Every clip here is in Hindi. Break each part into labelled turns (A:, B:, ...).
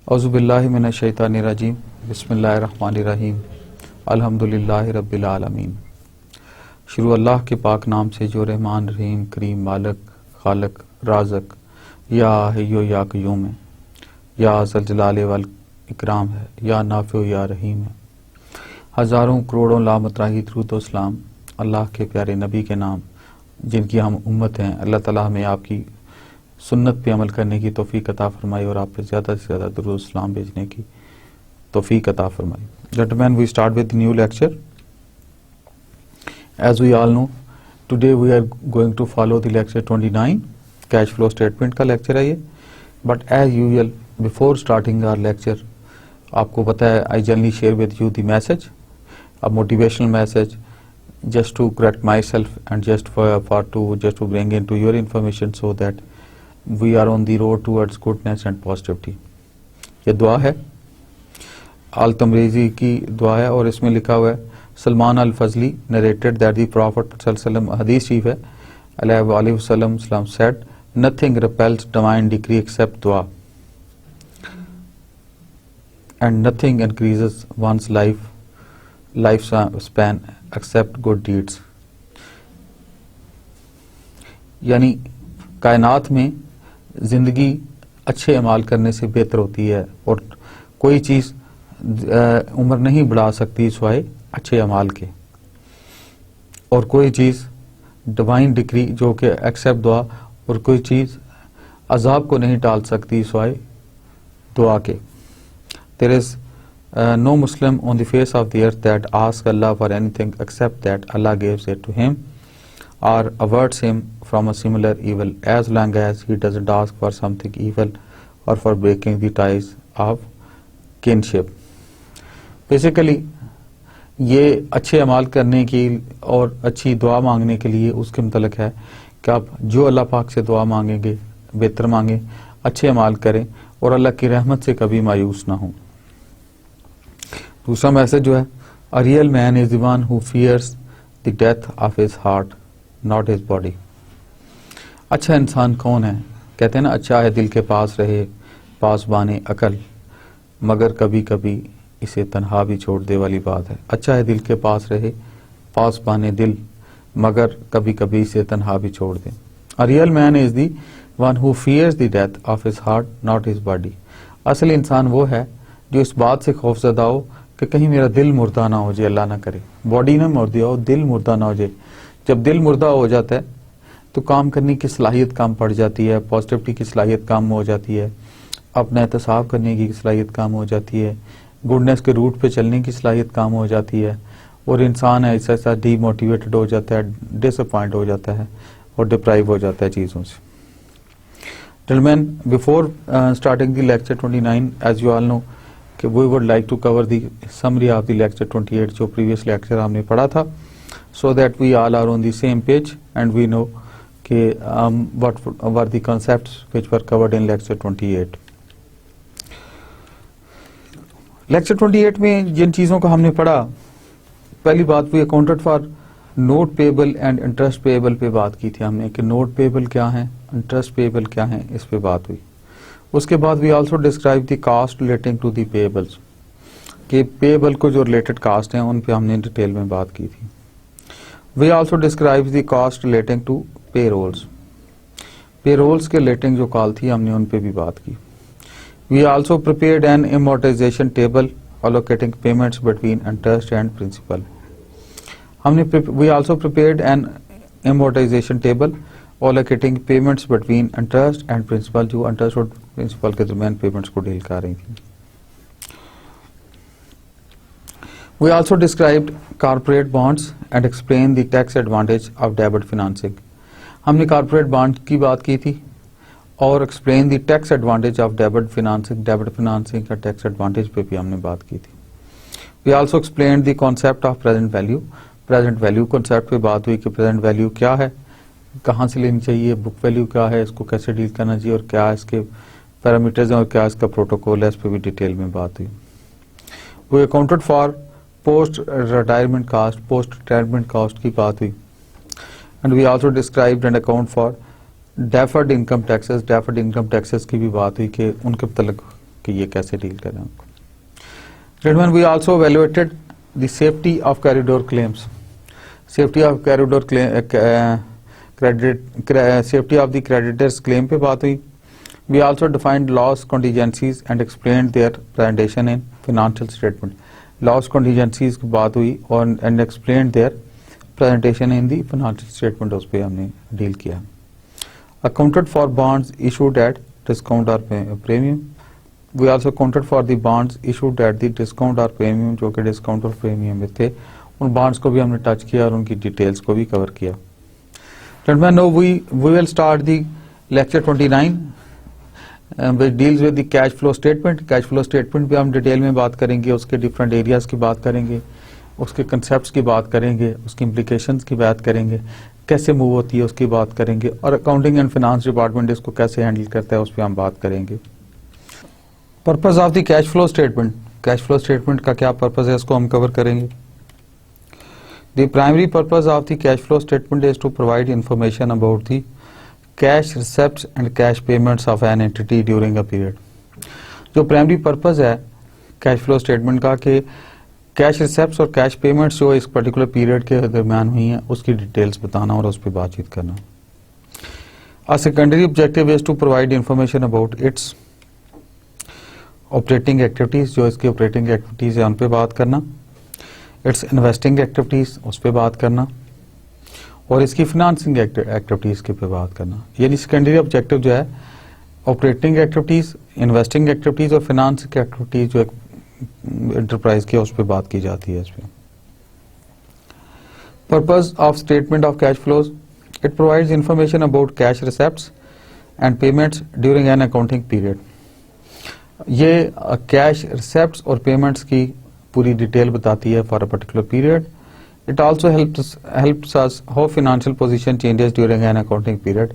A: औज़ुबिल्लाहि मिनश्शैतानिर्रजीम बिस्मिल्लाहिर्रहमानिर्रहीम अल्हम्दुलिल्लाहि रब्बिल आलमीन। शुरू अल्लाह के पाक नाम से जो रहमान रहीम करीम मालिक खालिक राज़िक या हय्यु या क़य्यूम है, या ज़ल जलाल वल इकराम है, या नाफ़िउ या रहीम है। हज़ारों करोड़ों लामतराही दुरूद व सलाम अल्लाह के प्यारे नबी के नाम जिनकी हम उम्मत हैं। अल्लाह ताला हमें आपकी सुन्नत पे अमल करने की तौफीक अता फरमाई और आप पे ज़्यादा से ज़्यादा दुरूद सलाम भेजने की तौफीक अता फरमाई। Gentlemen, we start with the new lecture. As we all know, today we are going to follow the lecture 29, cash flow statement का lecture है ये। But as usual, before starting our lecture, आपको पता है I generally share with you the message, a motivational message, just to correct myself and just to bring into your information so that we are on the road towards goodness and positivity। ये दुआ है, आल तमरीज़ी की दुआ है और इसमें लिखा हुआ है सलमान अल फजली नरेटेड दैट द प्रॉफिट सल्लल्लाहु अलैहि वसल्लम, हदीस शरीफ है, अलैहि वसल्लम said nothing repels divine decree except दुआ and nothing increases one's life span except good deeds. यानी कायनात में जिंदगी अच्छे अमाल करने से बेहतर होती है और कोई चीज़ उम्र नहीं बढ़ा सकती सिवाय अच्छे अमाल के, और कोई चीज़ डिवाइन डिक्री जो कि एक्सेप्ट दुआ, और कोई चीज़ अजाब को नहीं टाल सकती सिवाय दुआ के। There is no Muslim on the face of the earth that ask Allah for anything except that Allah gives it to him or averts him from a similar evil as long as he doesn't ask for something evil or for breaking the ties of kinship। Basically ये अच्छे अमाल करने की और अच्छी दुआ मांगने के लिए उसके मुतल्लिक है कि आप जो अल्लाह पाक से दुआ मांगेंगे बेहतर मांगे, अच्छे अमाल करें और अल्लाह की रहमत से कभी मायूस ना हो। दूसरा मैसेज जो है, a real man is the one who fears the death of his heart not his body. अच्छा इंसान कौन है? कहते हैं ना, अच्छा है दिल के पास रहे पासबाने अकल, मगर कभी कभी इसे तन्हा भी छोड़ दे वाली बात है। अच्छा है दिल के पास रहे पासबाने दिल, मगर कभी कभी इसे तन्हा भी छोड़ दे। A real man is the one who fears the death of his heart not his body. असल इंसान वो है जो इस बात से खौफजदा हो कि कहीं मेरा दिल मुर्दा ना हो जाए, अल्लाह ना करे, बॉडी ना मुर्दा हो, दिल मुर्दा ना हो जाए। जब दिल मुर्दा हो जाता है तो काम करने की सलाहियत कम पड़ जाती है, पॉजिटिविटी की सलाहियत कम हो जाती है, अपना एहतसाब करने की सलाहियत कम हो जाती है, गुडनेस के रूट पे चलने की सलाहियत कम हो जाती है, और इंसान ऐसा ऐसा डीमोटिवेटेड हो जाता है, डिसअपॉइंट हो जाता है और डिप्राइव हो जाता है चीज़ों से। Gentlemen, before starting the lecture 29, as you all know, we would like to cover the summary of the lecture 28 जो previous lecture हमने पढ़ा था, so that we all are on the same page and we know what were the concepts which were covered in lecture 28. lecture 28 में जिन चीज़ों को हमने पढ़ा, पहली बात we accounted for note payable and interest payable पे बात की थी हमने कि नोट पेबल क्या है, इंटरेस्ट पेबल क्या है, इस पे बात हुई। उसके बाद we also describe the cost relating to the pebbles, कि पेबल को जो रिलेटेड कास्ट हैं उन पे हमने डिटेल में बात की थी। We also describe the cost relating to payrolls, payrolls के रिलेटिंग जो कॉल थी हमने उन पे भी बात की। We also prepared an amortization table allocating payments between interest and principal। हमने we also prepared an amortization table allocating payments between interest and principal, जो interest और principal के दरमियान payments को डील कर रही थी। We also described corporate bonds and explained the tax advantage of debit financing। हमने corporate bond की बात की थी और explain the tax advantage of debit financing का tax advantage पे भी हमने बात की थी। We also explained the concept of present value, present value concept पे बात हुई कि प्रेजेंट वैल्यू क्या है, कहाँ से लेनी चाहिए, बुक वैल्यू क्या है, इसको कैसे डील करना चाहिए और क्या इसके पैरामीटर्स हैं और क्या इसका प्रोटोकॉल है, इस पर भी डिटेल में बात हुई। We accounted for post retirement cost की बात हुई। And we also described and account for deferred income taxes की भी बात हुई कि उनके मतलब कि ये कैसे डील करें। Gentlemen, we also evaluated the safety of corridor claims. Safety of corridor safety of the creditors claim पे बात हुई। We also defined loss contingencies and explained their presentation in financial statement. Loss contingencies की बात हुई और and explained their presentation in the financial statement, उस पे हमने डील किया। Accounted for bonds issued at discount or premium. We also accounted for the bonds issued at the discount or premium, जो कि डिस्काउंट और प्रीमियम में थे। उन बॉन्ड्स को भी हमने टच किया और उनकी डिटेल्स को भी कवर किया। Gentlemen, now we will start the lecture 29 which deals with the cash flow statement. Cash flow statement भी हम डिटेल में बात करेंगे, उसके डिफरेंट एरियाज की बात करेंगे, उसके कंसेप्ट की बात करेंगे, उसकी इम्प्लीकेशंस की बात करेंगे, कैसे मूव होती है उसकी बात करेंगे और अकाउंटिंग एंड फाइनेंस डिपार्टमेंट इसको कैसे हैंडल करता है उस पर हम बात करेंगे। Purpose of the cash flow statement, cash flow statement का क्या पर्पस है इसको हम कवर करेंगे। The primary purpose of the cash flow statement is to provide information about the cash receipts and cash payments of an entity during a period. जो प्राइमरी पर्पस है कैश फ्लो स्टेटमेंट का कि कैश रिसेप्ट्स और कैश पेमेंट्स जो इस पर्टिकुलर पीरियड के दरमियान हुई हैं उसकी डिटेल्स बताना और उस पर बातचीत करना। A secondary objective is to provide information about its operating activities, जो इसकी ऑपरेटिंग एक्टिविटीज है उन पे बात करना, इट्स इन्वेस्टिंग एक्टिविटीज उस पे बात करना और इसकी फिनेंसिंग एक्टिविटीज के पे बात करना। यानी सेकेंडरी ऑब्जेक्टिव जो है ऑपरेटिंग एक्टिविटीज, इन्वेस्टिंग एक्टिविटीज और फिनेंसिंग एक्टिविटीज जो एंटरप्राइज की उस पे बात की जाती है। इस पे purpose of statement of cash flows, it provides information about cash receipts and payments during an accounting period. ये कैश रिसेप्ट्स और पेमेंट्स की पूरी डिटेल बताती है for a particular period. It also helps us how financial position changes during an accounting period.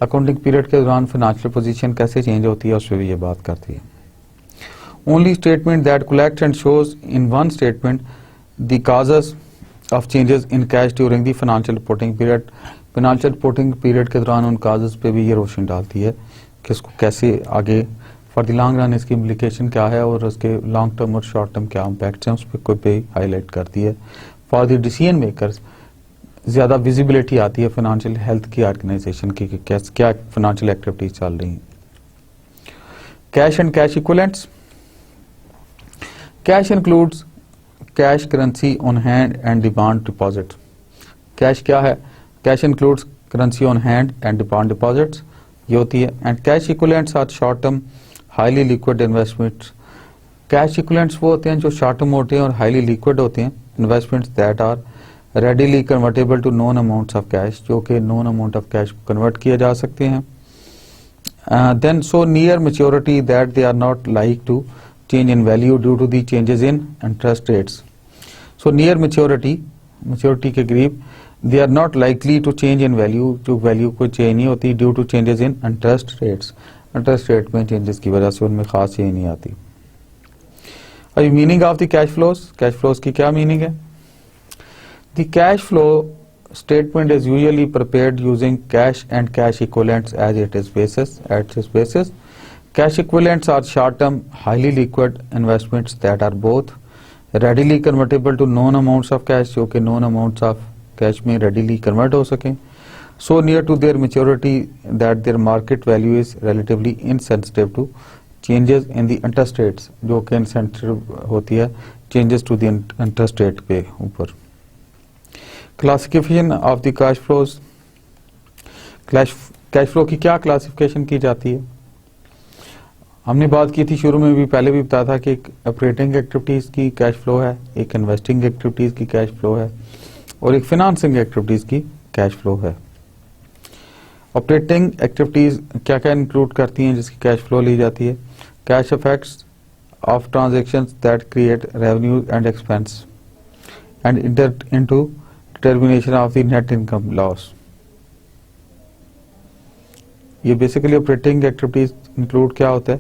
A: Accounting period के दौरान फाइनेंशियल पोजीशन कैसे चेंज होती है उस पर भी ये बात करती है। Only statement that collect and shows in one statement the causes of changes in cash during the financial reporting period. Financial reporting period के दौरान उन कॉजेस पे भी ये रोशनी डालती है कि इसको कैसे आगे फॉर द लॉन्ग रन इसकी इम्प्लीकेशन क्या है और उसके लॉन्ग टर्म और शॉर्ट टर्म क्या इम्पैक्ट्स हैं उस पर कोई पे हाईलाइट करती है। फॉर द डिसीजन मेकर्स ज्यादा विजिबिलिटी आती है फाइनेंशियल हेल्थ की ऑर्गेनाइजेशन की कि क्या फाइनेंशियल एक्टिविटीज चल रही हैं। Cash and cash equivalents, cash includes cash currency on hand and demand deposit. Cash क्या है? Cash includes currency on hand and demand deposits ये होती है। And cash equivalents are short term highly liquid investments. Cash equivalents वो होते हैं जो शॉर्ट टर्म होते हैं और हाईली लिक्विड होते हैं investments that are readily convertible to known amounts of cash, जो कि known amount of cash convert किए जा सकते हैं। Then so near maturity that they are not like to change in value due to the changes in interest rates. So near maturity के करीब they are not likely to change in value, जो वैल्यू कोई चेंज नहीं होती due to changes in interest rates. Interest rate में चेंजेस की वजह से उनमें खास चेंज नहीं आती। अभी meaning of the cash flows की क्या मीनिंग है? The cash flow statement is usually prepared using cash and cash equivalents as it is basis. Cash equivalents are short term highly liquid investments that are both readily convertible to known amounts of cash, जो कि नोन अमाउंट्स ऑफ कैश में रेडीली कन्वर्ट हो सकें। So near to their maturity that their market value is relatively insensitive to changes in the interest rates, जो कि insensitive होती है changes to the interest rate पे ऊपर। Classification of the cash flows, cash flow की क्या क्लासिफिकेशन की जाती है? हमने बात की थी शुरू में भी, पहले भी बताया था कि एक ऑपरेटिंग एक्टिविटीज की कैश फ्लो है, एक इन्वेस्टिंग एक्टिविटीज की कैश फ्लो है और एक फाइनेंसिंग एक्टिविटीज की कैश फ्लो है। ऑपरेटिंग एक्टिविटीज क्या क्या इंक्लूड करती हैं जिसकी कैश फ्लो ली जाती है? Cash effects of transactions that create revenue and expense and enter into determination of the net income loss. ये बेसिकली ऑपरेटिंग एक्टिविटीज इंक्लूड क्या होता है?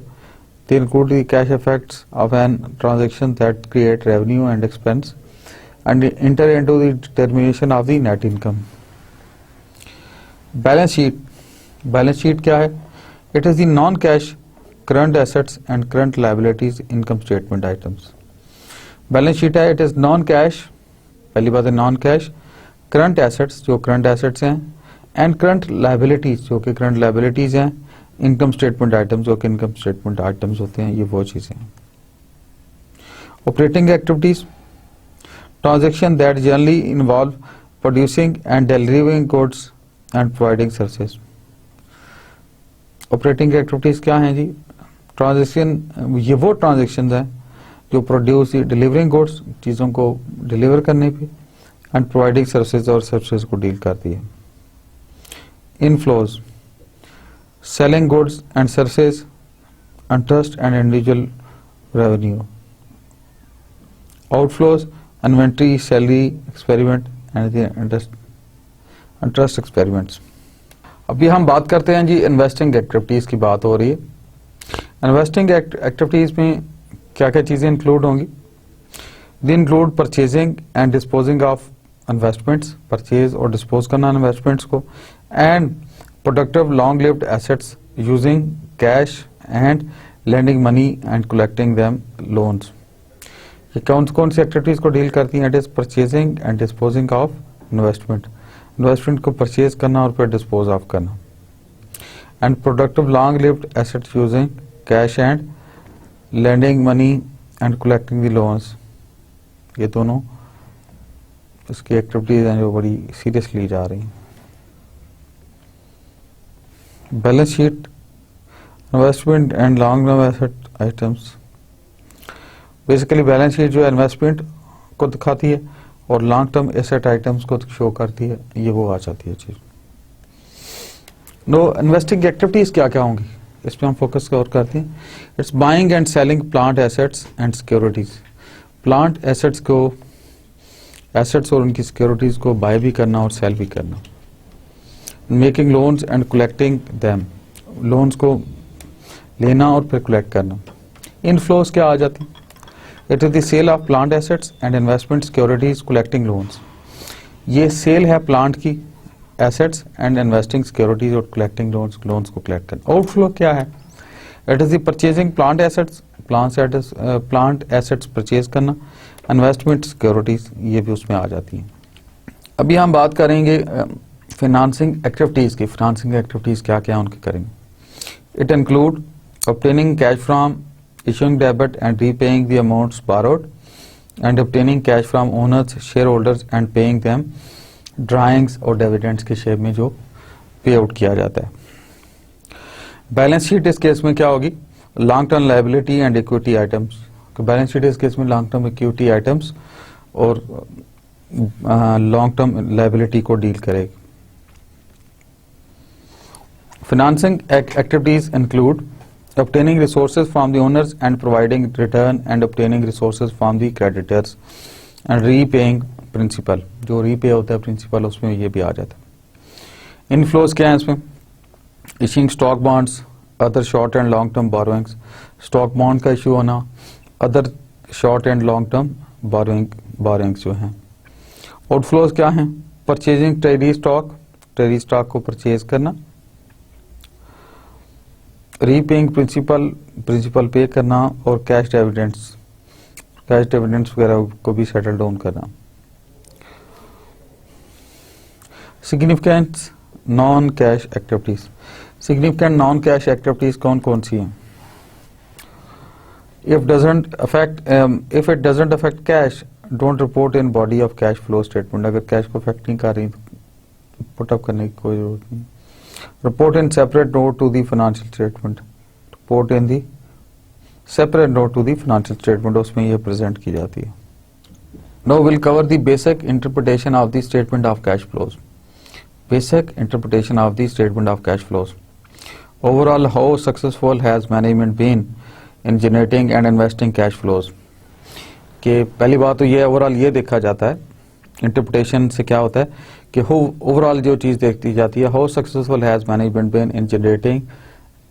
A: They include the cash effects of an transaction that create revenue and expense and enter into the determination of the net income. Balance sheet, balance sheet क्या है? It is the non cash current assets and current liabilities income statement items. Balance sheet है, इट इज नॉन कैश, पहली बात है नॉन कैश, करंट एसेट्स जो करंट एसेट्स हैं, एंड करंट लायबिलिटीज जो कि करंट लायबिलिटीज हैं, इनकम स्टेटमेंट आइटम्स जो कि इनकम स्टेटमेंट आइटम्स होते हैं, ये वो चीजें हैं। Operating activities, transaction that generally involve producing and delivering goods and providing services. Operating activities क्या हैं जी? ट्रांजेक्शन, ये वो ट्रांजेक्शन हैं जो प्रोड्यूस डिलीवरिंग गुड्स, चीजों को डिलीवर करने पे, एंड प्रोवाइडिंग सर्विसेज और सर्विसेज को डील करती है। Inflows, selling goods and services, interest and individual revenue. Outflows, inventory, salary, experiment and the interest experiments. अभी हम बात करते हैं जी इन्वेस्टिंग एक्टिविटीज की बात हो रही है। इन्वेस्टिंग एक्टिविटीज में क्या क्या चीजें इंक्लूड होंगी? They include purchasing and disposing of investments, purchase और डिस्पोज करना इन्वेस्टमेंट्स को, and productive long-lived assets using cash and lending money and collecting them loans. ये कौन सी एक्टिविटीज को डील करती हैं? It is purchasing and disposing of investment, investment को परचेज करना और फिर डिस्पोज ऑफ करना, and productive long lived assets using cash and lending money and collecting the loans. ये दोनों इसकी एक्टिविटीज हैं जो बड़ी सीरियसली जा रही हैं। Balance sheet, investment and long term asset items. Basically balance sheet जो है इन्वेस्टमेंट को दिखाती है और लॉन्ग टर्म एसेट आइटम्स को शो करती है, ये वो आ जाती है चीज। नो इन्वेस्टिंग एक्टिविटीज क्या क्या होंगी, इस पर हम फोकस और करते हैं। It's buying and selling plant assets and securities. Plant assets को, एसेट्स और उनकी सिक्योरिटीज को बाय भी करना और सेल भी करना। Making loans and collecting them, loans को लेना और फिर कलेक्ट करना। इनफ्लोज क्या आ जाती? It is the sale of plant assets and investment securities collecting loans. ये सेल है प्लांट की एसेट्स एंड इन्वेस्टिंग सिक्योरिटीज और कलेक्टिंग लोन्स, लोन्स को कलेक्ट करना। आउटफ्लो क्या है? It is the purchasing plant assets, plant assets purchase करना, इन्वेस्टमेंट सिक्योरिटीज ये भी उसमें आ जाती हैं। अभी हम बात करेंगे फाइनेंसिंग एक्टिविटीज की। फाइनेंसिंग एक्टिविटीज क्या क्या उनके करेंगे? It include obtaining cash from issuing debit and repaying the amounts borrowed, and obtaining cash from owners, shareholders and paying them drawings और dividends के शेप में जो पे आउट किया जाता है। बैलेंस शीट इस केस में क्या होगी? Long term liability and equity items. Balance sheet इस केस में लॉन्ग टर्म इक्विटी आइटम्स और लॉन्ग टर्म लायबिलिटी को डील करेगी। Financing activities include obtaining resources from the owners and providing return, and obtaining resources from the creditors and repaying principal। जो repay होता है principal उसमें ये भी आ जाता है। Inflows क्या है इसमें? Issuing stock bonds, other short and long term borrowings, stock bond का issue होना, other short and long term borrowings जो हैं। Outflows क्या हैं? Purchasing treasury stock को purchase करना, रीपेइंग प्रिंसिपल पे करना, और कैश डिविडेंड्स वगैरह को भी सेटल डाउन करना। Significant non cash activities. Significant non cash activities कौन कौन सी हैं? If it doesn't affect cash, don't report in body of cash flow statement. अगर कैश को अफेक्ट नहीं कर रही तो पुटअप करने की कोई जरूरत नहीं। Report in separate note to the financial statement. Report in the separate note to the financial statement, उसमें ये present की जाती है। Now we'll cover the basic interpretation of the statement of cash flows. Basic interpretation of the statement of cash flows. Overall, how successful has management been in generating and investing cash flows? कि पहली बात तो ये ओवरऑल ये देखा जाता है इंटरप्रिटेशन से क्या होता है कि ओवरऑल जो चीज़ देखती जाती है, how successful has management been in generating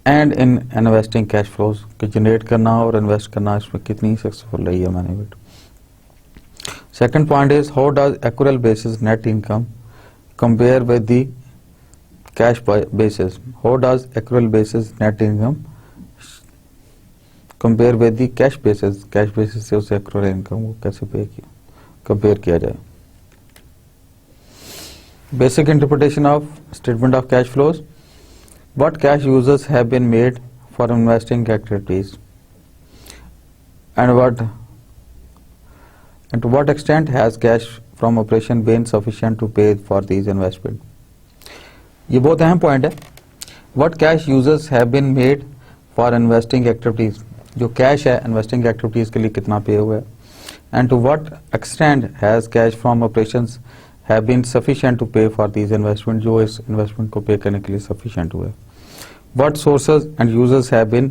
A: and in investing cash flows, कि जनरेट करना और इन्वेस्ट करना इसमें कितनी सक्सेसफुल रही है management. Second point is how does accrual basis net income compare with the cash basis, how does accrual basis net income compare with the cash basis से उसे एक्यूरल इनकम को कैसे कंपेयर किया जाए। Basic interpretation of statement of cash flows. What cash uses have been made for investing activities, and to what extent has cash from operation been sufficient to pay for these investment? ये बहुत अहम पॉइंट है। What cash uses have been made for investing activities, जो कैश है इन्वेस्टिंग एक्टिविटीज के लिए कितना पे हुआ है, and to what extent has cash from operations have been sufficient to pay for these investment, जो इस इन्वेस्टमेंट को पे करने के लिए सफिशिएंट हुआ है। What sources and uses have been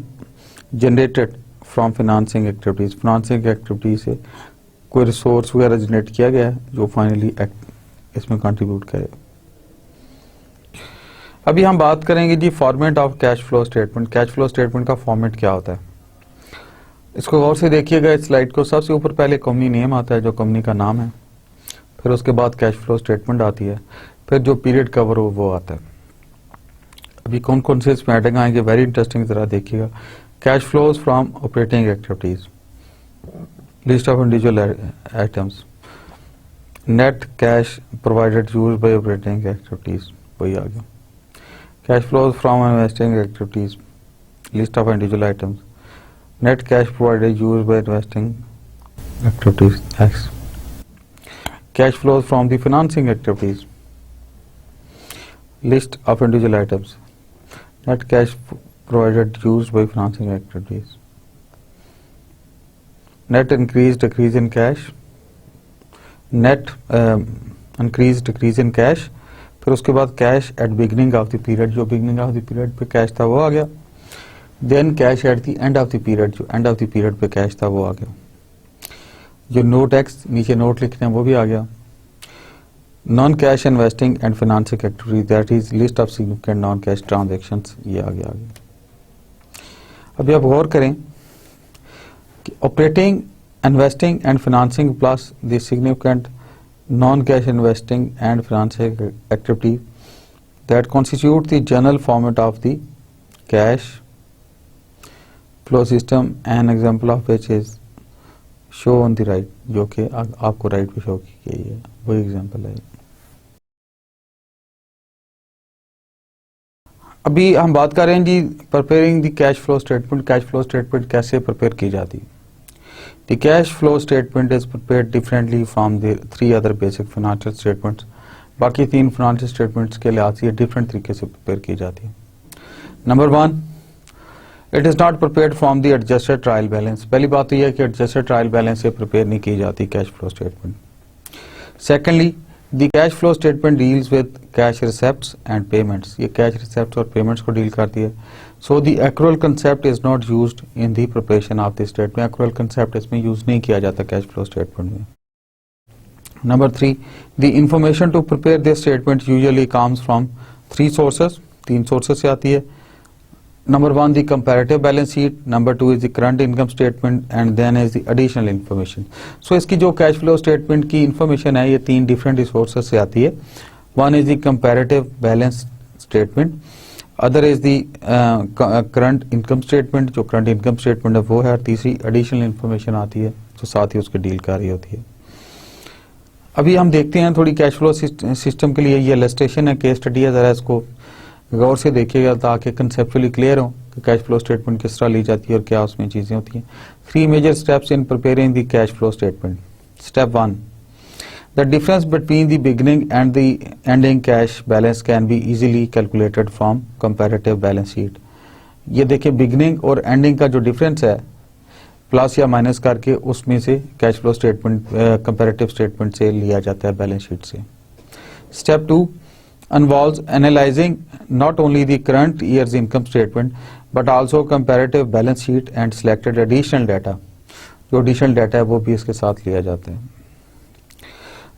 A: generated from financing activities, financing activities से कोई रिसोर्स वगैरह जनरेट किया गया है जो फाइनली इसमें कंट्रीब्यूट करे। अभी हम बात करेंगे जी format of cash flow statement. Cash flow statement का फॉर्मेट क्या होता है, इसको गौर से देखिएगा इस स्लाइड को। सबसे ऊपर पहले कंपनी नेम आता है, जो कंपनी का नाम है, फिर उसके बाद कैश फ्लो स्टेटमेंट आती है, फिर जो पीरियड कवर हो वो आता है। अभी कौन कौन से इसमें हेडिंग आएंगे, वेरी इंटरेस्टिंग, जरा देखिएगा। Cash flows from operating activities, list of individual items, net cash provided use by operating activities, वही आ गया। Cash flows from investing activities, list of individual items, net cash provided use by investing activities, x. Cash flows from the financing activities, list of individual items, net cash provided used by financing activities, net increase decrease in cash, net increase decrease in cash, फिर उसके बाद cash at beginning of the period, जो बिगनिंग ऑफ द पीरियड पे कैश था वो आ गया। Then cash at the end of the period, जो एंड ऑफ द पीरियड पे कैश था वो आ गया। जो नोट एक्स नीचे नोट लिखते हैं वो भी आ गया। Non cash investing and financing activities, that is list of significant non cash transactions, ये आ गया। अभी आप गौर करें कि operating, investing and financing plus the significant non cash investing and financing activity that constitute the general format of the cash flow system, an example of which is show on the right, जो कि आपको राइट पे शो की गई है, वही एग्जांपल है। अभी हम बात कर रहे हैं जी preparing the cash flow statement. Cash flow statement कैसे प्रिपेयर की जाती है। The cash flow statement is prepared differently from the 3 other basic financial statements. बाकी 3 फाइनेंशियल स्टेटमेंट्स के लिहाज से डिफरेंट तरीके से प्रिपेयर की जाती है। Number 1, it is not prepared from the adjusted trial balance. पहली बात तो यह है कि एडजस्टेड ट्रायल बैलेंस से प्रिपेयर नहीं की जाती cash flow statement. Secondly, the cash flow statement deals with cash receipts and payments, ये कैश रिसेप्ट्स और पेमेंट्स को डील करती है। So the accrual concept is not used in the preparation of the statement. Accrual concept इसमें यूज नहीं किया जाता कैश फ्लो स्टेटमेंट में। Number 3, the information to prepare this statement usually comes from 3 sources, 3 sources से आती है। Number 1, the comparative balance sheet. Number 2 is the current income statement, and then is the additional information. So इसकी जो cash flow statement की information है ये 3 different sources से आती है। One is the comparative balance statement, other is the current income statement, जो current income statement है वो है, और तीसरी additional information आती है जो साथ ही उसके डील कर रही होती है। अभी हम देखते हैं थोड़ी कैश फ्लो सिस्टम के लिए ये इलस्ट्रेशन है, केस स्टडी है, जरा इसको गौर से देखिएगा ताकि कंसेप्चुअली क्लियर हो कि कैश फ्लो स्टेटमेंट किस तरह ली जाती है और क्या उसमें चीजें होती हैं। 3 major steps in preparing the cash flow statement. Step 1, the difference between the beginning and the ending cash balance can be easily calculated from comparative balance sheet. ये देखिए बिगिनिंग और एंडिंग का जो डिफरेंस है प्लस या माइनस करके उसमें से cash flow statement comparative statement से लिया जाता है, बैलेंस शीट से। Step 2 involves analyzing not only the current year's income statement but also comparative balance sheet and selected additional data। जो additional data है वो भी इसके साथ लिया जाता है।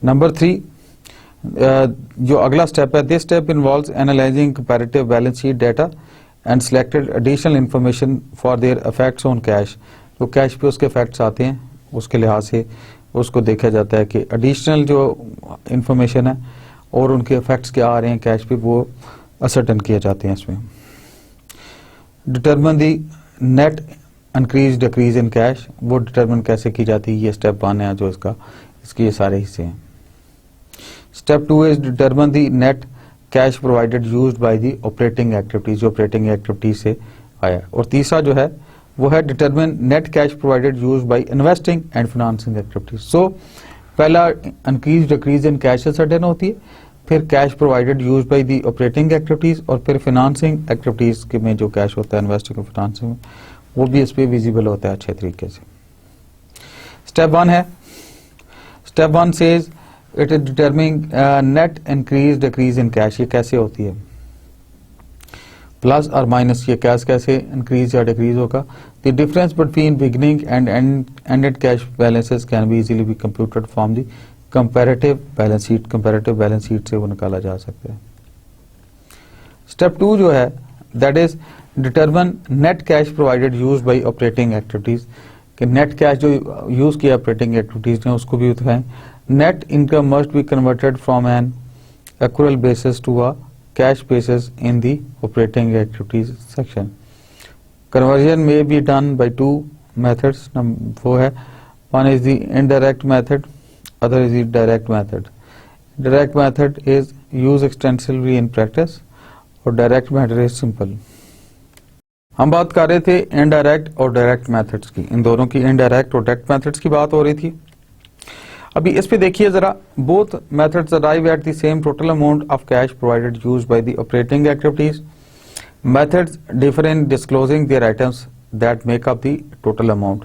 A: नंबर 3, जो अगला स्टेप है, this step involves analysing comparative balance sheet data and selected additional information for their effects on cash. जो कैश पे उसके इफेक्ट्स आते हैं उसके लिहाज से उसको देखा जाता है कि एडिशनल जो इंफॉर्मेशन है और उनके इफेक्ट्स क्या आ रहे हैं कैश पे, वो असर्टन किए जाते हैं इसमें। Determine the net increase decrease in cash, वो डिटरमिन कैसे की जाती है, ये स्टेप 1 है जो इसके ये सारे हिस्से हैं। Step 2 is determine the net cash provided used by the operating activities, जो ऑपरेटिंग एक्टिविटीज से आया। और तीसरा जो है वो है determine net cash provided used by investing and financing activities. So पहला increase decrease in cash certain होती है, फिर cash provided used by the operating activities, और फिर फाइनेंसिंग एक्टिविटीज के में जो कैश होता है इन्वेस्टिंग और फाइनेंसिंग में, वो भी इस पे विजिबल होता है अच्छे तरीके से। स्टेप 1 है, step 1 says it is determining net increase decrease in cash. ये कैसे होती है, प्लस और माइनस, ये कैश कैसे इंक्रीज या डिक्रीज होगा। The difference between beginning and ended cash balances can be easily be computed from the comparative balance sheet. Comparative balance sheet से वो निकाला जा सकता है। स्टेप 2 जो है that is determine net cash provided used by operating activities, कि नेट कैश जो यूज किया ऑपरेटिंग एक्टिविटीज ने उसको भी दिखाएं। Net income must be converted from an accrual basis to a cash basis in the operating activities section. Conversion में बी डन बाय 2 मेथड्स, वो है, one is the indirect method, other is the direct method. Direct method is use extensively in practice और डायरेक्ट मेथड इज सिंपल। हम बात कर रहे थे इनडायरेक्ट और डायरेक्ट मेथड्स की, इन दोनों की इनडायरेक्ट और डायरेक्ट मेथड्स की बात हो रही थी। अभी इस पे देखिए जरा, both methods arrive at the same total amount of cash provided used by the operating activities. Methods differ in disclosing their items that make up the total amount.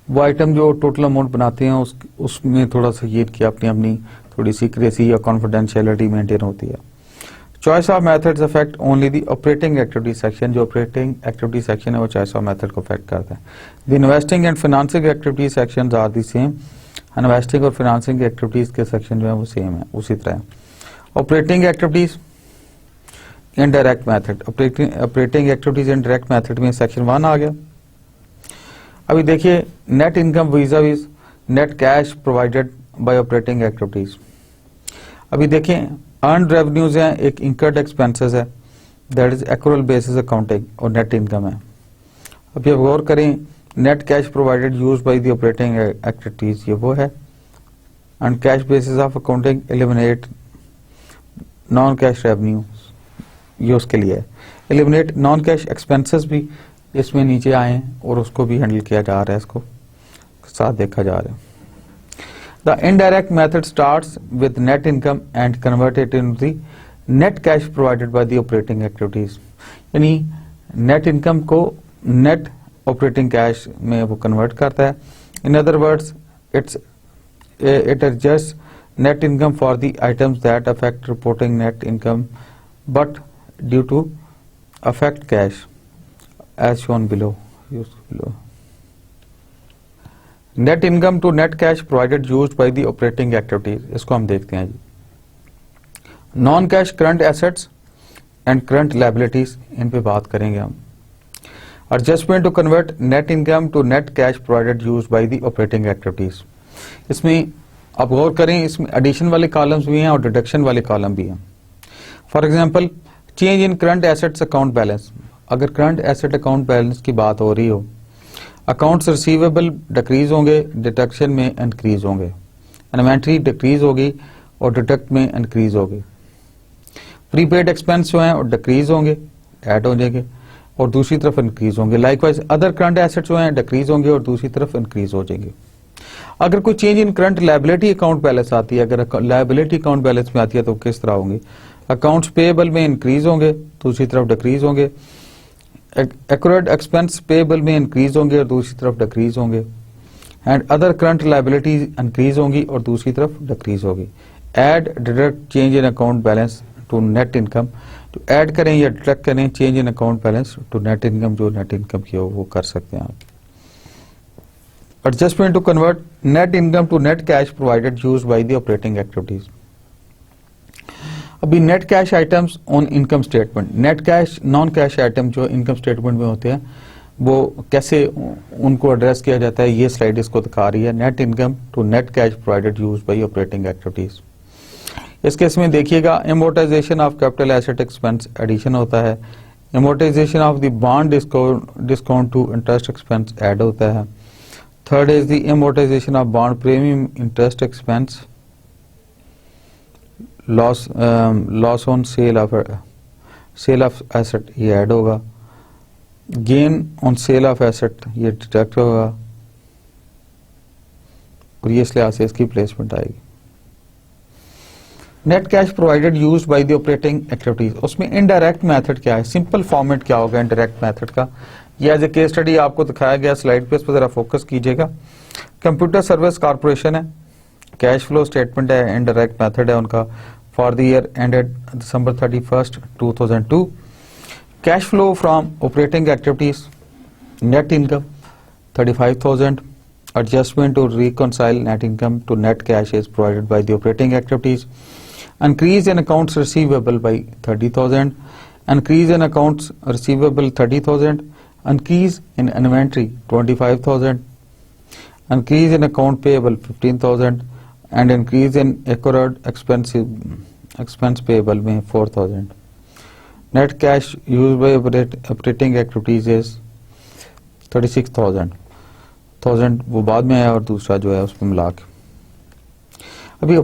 A: वो आइटम जो टोटल अमाउंट बनाते हैं उसमें थोड़ा सा ये कि अपनी थोड़ी सीक्रेसी या कॉन्फिडेंशियलिटी मेंटेन होती है। Choice of methods affect only the operating activity section. जो ऑपरेटिंग एक्टिविटी सेक्शन है वो चॉइस ऑफ मेथड को अफेक्ट करता है। The investing and financing activity sections are the same. Investing और फाइनेंसिंग एक्टिविटीज के सेक्शन जो है वो सेम है, उसी तरह। Operating activities indirect method, operating activities indirect method में सेक्शन 1 आ गया। अभी देखिए net income vis a vis net cash provided by operating activities. अभी देखें अर्न रेवेन्यूज हैं, एक इनकर्ड एक्सपेंसेस है, that is accrual basis accounting, और नेट इनकम है। अब ये गौर करें, net cash provided used by the operating activities ये वो है, and cash basis of accounting eliminate non cash revenue, ये उसके लिए है। एलिमिनेट नॉन कैश एक्सपेंसेस भी इसमें नीचे आए हैं और उसको भी हैंडल किया जा रहा है, इसको साथ देखा जा रहा है। The indirect method starts with net income and convert it into the net cash provided by the operating activities. यानी net income को net operating cash में वो convert करता है। In other words, it adjusts net income for the items that affect reporting net income, but due to affect cash, as shown below. Net income to net cash provided used by the operating activities, इसको हम देखते हैं जी। Non cash current assets and current liabilities, इन पे बात करेंगे हम। Adjustment to convert net income to net cash provided used by the operating activities. इसमें आप गौर करें, इसमें एडिशन वाले कॉलम्स भी हैं और डिडक्शन वाले कॉलम भी हैं। For example change in current assets account balance, अगर करंट एसेट अकाउंट बैलेंस की बात हो रही हो, अकाउंट्स रिसीवेबल डिक्रीज होंगे, डिडक्शन में इंक्रीज होंगे। इन्वेंट्री डिक्रीज होगी और डिडक्ट में इंक्रीज होगी। प्रीपेड एक्सपेंस जो हैं और डिक्रीज होंगे, ऐड हो जाएंगे, और दूसरी तरफ इंक्रीज होंगे। लाइकवाइज अदर करंट एसेट्स जो हैं डिक्रीज होंगे और दूसरी तरफ इंक्रीज हो जाएंगे। अगर कोई change in current liability account balance आती है, अगर लायबिलिटी अकाउंट बैलेंस में आती है तो किस तरह होंगे? अकाउंट्स पेएबल में इंक्रीज होंगे, दूसरी तरफ डिक्रीज होंगे। एक्यूरेट एक्सपेंस पेएबल में इंक्रीज होंगे और दूसरी तरफ डिक्रीज होंगे। And other current liabilities increase होंगी और दूसरी तरफ डिक्रीज होगी। Add deduct change in account balance to net income, तो ऐड करें या डिडक्ट करें change in account balance to net income, जो नेट इनकम की हो वो कर सकते हैं आप। Adjustment to convert net income to net cash provided used by the operating activities. अभी net cash items on income statement, net cash non cash item जो इनकम स्टेटमेंट में होते हैं वो कैसे उनको एड्रेस किया जाता है, ये स्लाइड इसको दिखा रही है. Net income to net cash provided use by operating activities. इस केस में देखिएगा amortization of capital asset expense addition होता है, amortization of the bond discount to interest expense add होता है. Third is the amortization of bond premium interest expense, loss on sale of asset ये ऐड होगा, gain on sale of asset ये डिडक्ट होगा और ये इस लिहाज से इसकी प्लेसमेंट आएगी. Net cash provided used by the operating activities, उसमें इनडायरेक्ट मेथड क्या है, सिंपल फॉर्मेट क्या होगा इनडायरेक्ट मेथड का, ये एज ए केस स्टडी आपको दिखाया गया स्लाइड पे, इस पर जरा फोकस कीजिएगा. कंप्यूटर सर्विस कॉर्पोरेशन है, कैश फ्लो स्टेटमेंट है, इनडायरेक्ट मेथड है उनका for the year ended December 31st, 2002. Cash flow from operating activities, net income 35,000. adjustment to reconcile net income to net cash is provided by the operating activities. Increase in accounts receivable by 30,000. Increase in accounts receivable 30,000. Increase in inventory 25,000. Increase in account payable 15,000. And increase in accrued expense payable में 4,000. Net cash used by operating activities is 36,000. वो बाद में आया और दूसरा जो है उसमें मिला के. अभी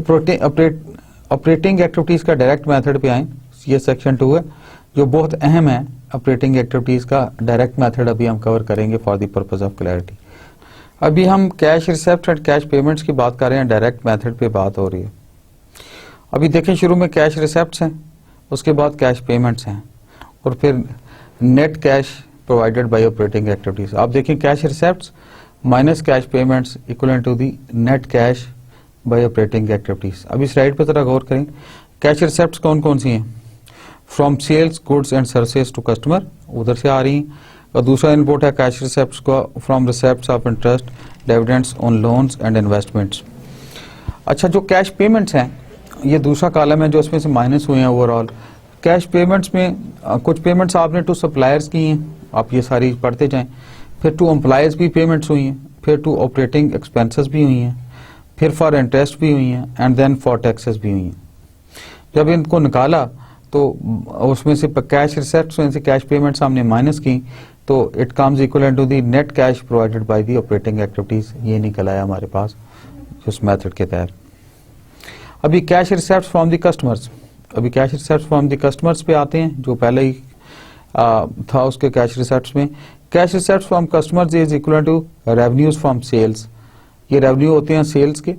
A: ऑपरेटिंग एक्टिविटीज का डायरेक्ट मेथड पे आए, ये सेक्शन 2 है जो बहुत अहम है. ऑपरेटिंग एक्टिविटीज का डायरेक्ट मेथड अभी हम कवर करेंगे for the purpose of clarity. अभी हम cash receipt and cash payments की बात कर रहे हैं, डायरेक्ट मेथड पे बात हो रही है. अभी देखें शुरू में कैश रिसेप्ट्स हैं, उसके बाद कैश पेमेंट्स हैं और फिर net cash provided by operating activities. आप देखें cash receipts minus cash payments equal to the net cash by operating activities. अभी स्लाइड पर जरा गौर करें. कैश रिसेप्ट्स कौन कौन सी हैं? From sales goods and services to customer, उधर से आ रही हैं. और दूसरा इनपुट है कैश रिसेप्ट्स का from receipts of interest dividends on loans and investments. अच्छा, जो कैश पेमेंट्स हैं ये दूसरा कॉलम है जो इसमें से माइनस हुए हैं ओवरऑल. कैश पेमेंट्स में कुछ पेमेंट्स आपने टू सप्लायर्स की हैं, आप ये सारी पढ़ते जाएं. फिर टू एम्प्लॉयज भी पेमेंट्स हुई हैं, फिर टू ऑपरेटिंग एक्सपेंसेस भी हुई हैं, फिर फॉर इंटरेस्ट भी हुई हैं एंड देन फॉर टैक्सेस भी हुई हैं. जब इनको निकाला तो उसमें से कैश रिसेप्ट्स में से कैश पेमेंट्स हमने माइनस की तो it comes equal to the net cash provided by the operating activities. ये निकल आया हमारे पास उस मेथड के तहत. अभी cash receipts from the customers, अभी cash receipts from the customers पे आते हैं जो पहले ही था उसके कैश रिसेप्ट्स में. Cash receipts from customers is equal to revenues from sales, ये रेवेन्यू होते हैं सेल्स के,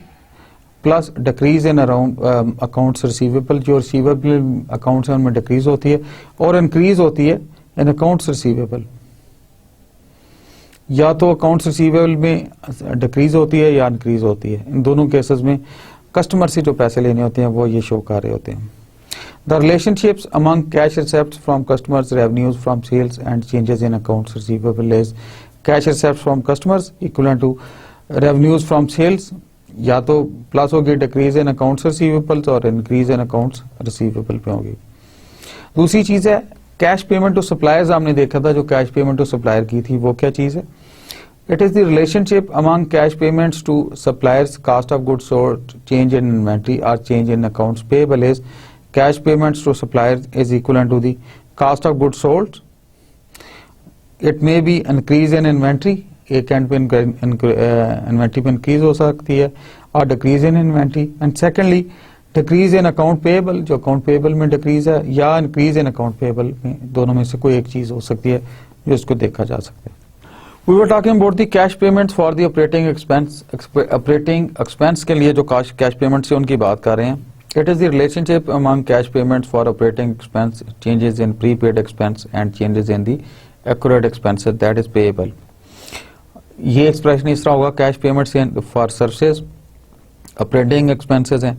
A: plus decrease in around accounts receivable, जो रिसीवेबल अकाउंट्स हैं उनमें डिक्रीज होती है, और इंक्रीज होती है इन अकाउंट्स रिसीवेबल. या तो अकाउंट्स रिसीवेबल में डिक्रीज होती है या इंक्रीज होती है. इन दोनों केसेस में कस्टमर से जो पैसे लेने होते हैं वो ये शो कर रहे होते हैं. The relationships among cash receipts from customers, revenues from sales and changes in accounts receivable is cash receipts from customers equivalent to revenues from sales, या तो प्लस होगी डिक्रीज इन अकाउंट्स रिसीवेबल्स और इंक्रीज इन अकाउंट्स रिसीवेबल पे होगी. दूसरी चीज है कैश पेमेंट टू सप्लायर्स. हमने देखा था जो कैश पेमेंट टू सप्लायर की थी वो क्या चीज है? It is the relationship among cash payments to suppliers, cost of goods sold, change in inventory और change in accounts payable is cash payments to suppliers is equivalent to the cost of goods sold. It may be increase in inventory, एक एंड पे इन्वेंट्री पे इंक्रीज हो सकती है, और decrease in inventory. And secondly decrease in account payable, जो अकाउंट पेएबल में डिक्रीज है, या इंक्रीज इन अकाउंट पेएबल में, दोनों में से कोई एक चीज हो सकती है जो इसको देखा जा सकता है. We were talking about the cash payments for the operating expense के लिए जो कैश पेमेंट्स है उनकी बात कर रहे हैं. It is the relationship among cash payments for operating expense, changes in prepaid expense and changes in the accrued expenses that is payable. ये एक्सप्रेशन इस तरह होगा, cash payments for services operating expenses हैं,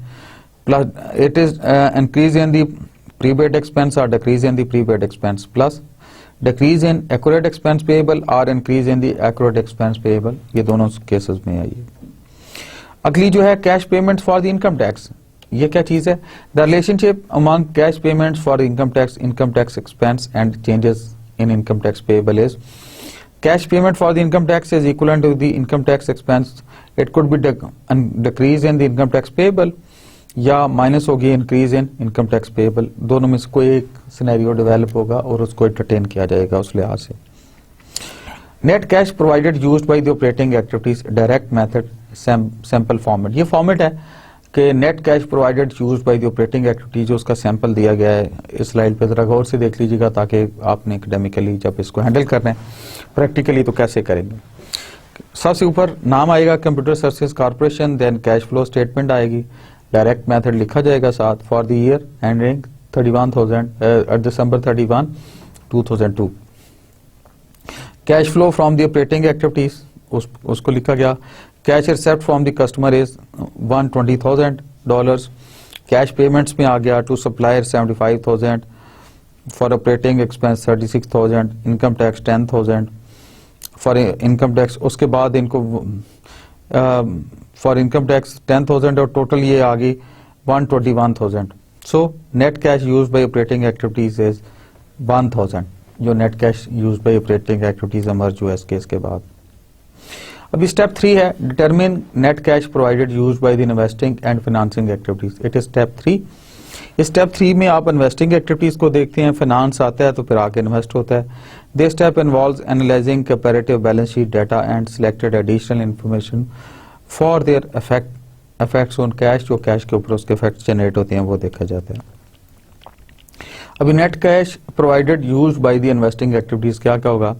A: plus it is increase in the prepaid expense और decrease in the prepaid expense, plus decrease in accrued expense payable और increase in the accrued expense payable, ये दोनों केसेस में है ये। अगली जो है cash payments for the income tax, ये क्या चीज है? The relationship among cash payments for income tax expense and changes in income tax payable is cash payment for the income tax is equivalent to the income tax expense. It could be decrease in the income tax payable या माइनस होगी increase in income tax payable. दोनों में से कोई एक सिनेरियो डेवलप होगा और उसको एंटरटेन किया जाएगा उस लिहाज से। Net cash provided used by the operating activities direct method sample format, ये फॉर्मेट है कि net cash provided used by the operating activities, उसका सैंपल दिया गया है इस स्लाइड पे, जरा गौर से देख लीजिएगा ताकि आपने एकेडमिकली जब इसको हैंडल करना है प्रैक्टिकली तो कैसे करेंगे। सबसे ऊपर नाम आएगा computer services corporation, then cash flow statement आएगी, डायरेक्ट मेथड लिखा जाएगा साथ for the year ending 31,000 December 31, 2002। Cash flow from the operating activities उसको लिखा गया। Cash receipt from the customer is $120,000। Cash payments में आ गया to supplier 75,000, for operating expense 36,000, income tax 10,000 for income tax. उसके बाद इनको फॉर इनकम टैक्स 10,000 और टोटल ये आ गई 121,000। So net cash use by operating activities is 1,000, जो net cash use by operating activities emerge हुआ इस केस के बाद। अभी स्टेप 3 है determine net cash provided used by the investing and financing activities. It is step 3। इस स्टेप 3 में आप इन्वेस्टिंग एक्टिविटीज को देखते हैं, फाइनेंस आता है तो फिर आगे इन्वेस्ट होता है। This step involves analysing comparative balance sheet data and selected additional information for their effects on cash, जो कैश के ऊपर उसके इफेक्ट्स जनरेट होते हैं वो देखा जाता है। अभी net cash provided used by the investing activities क्या क्या होगा?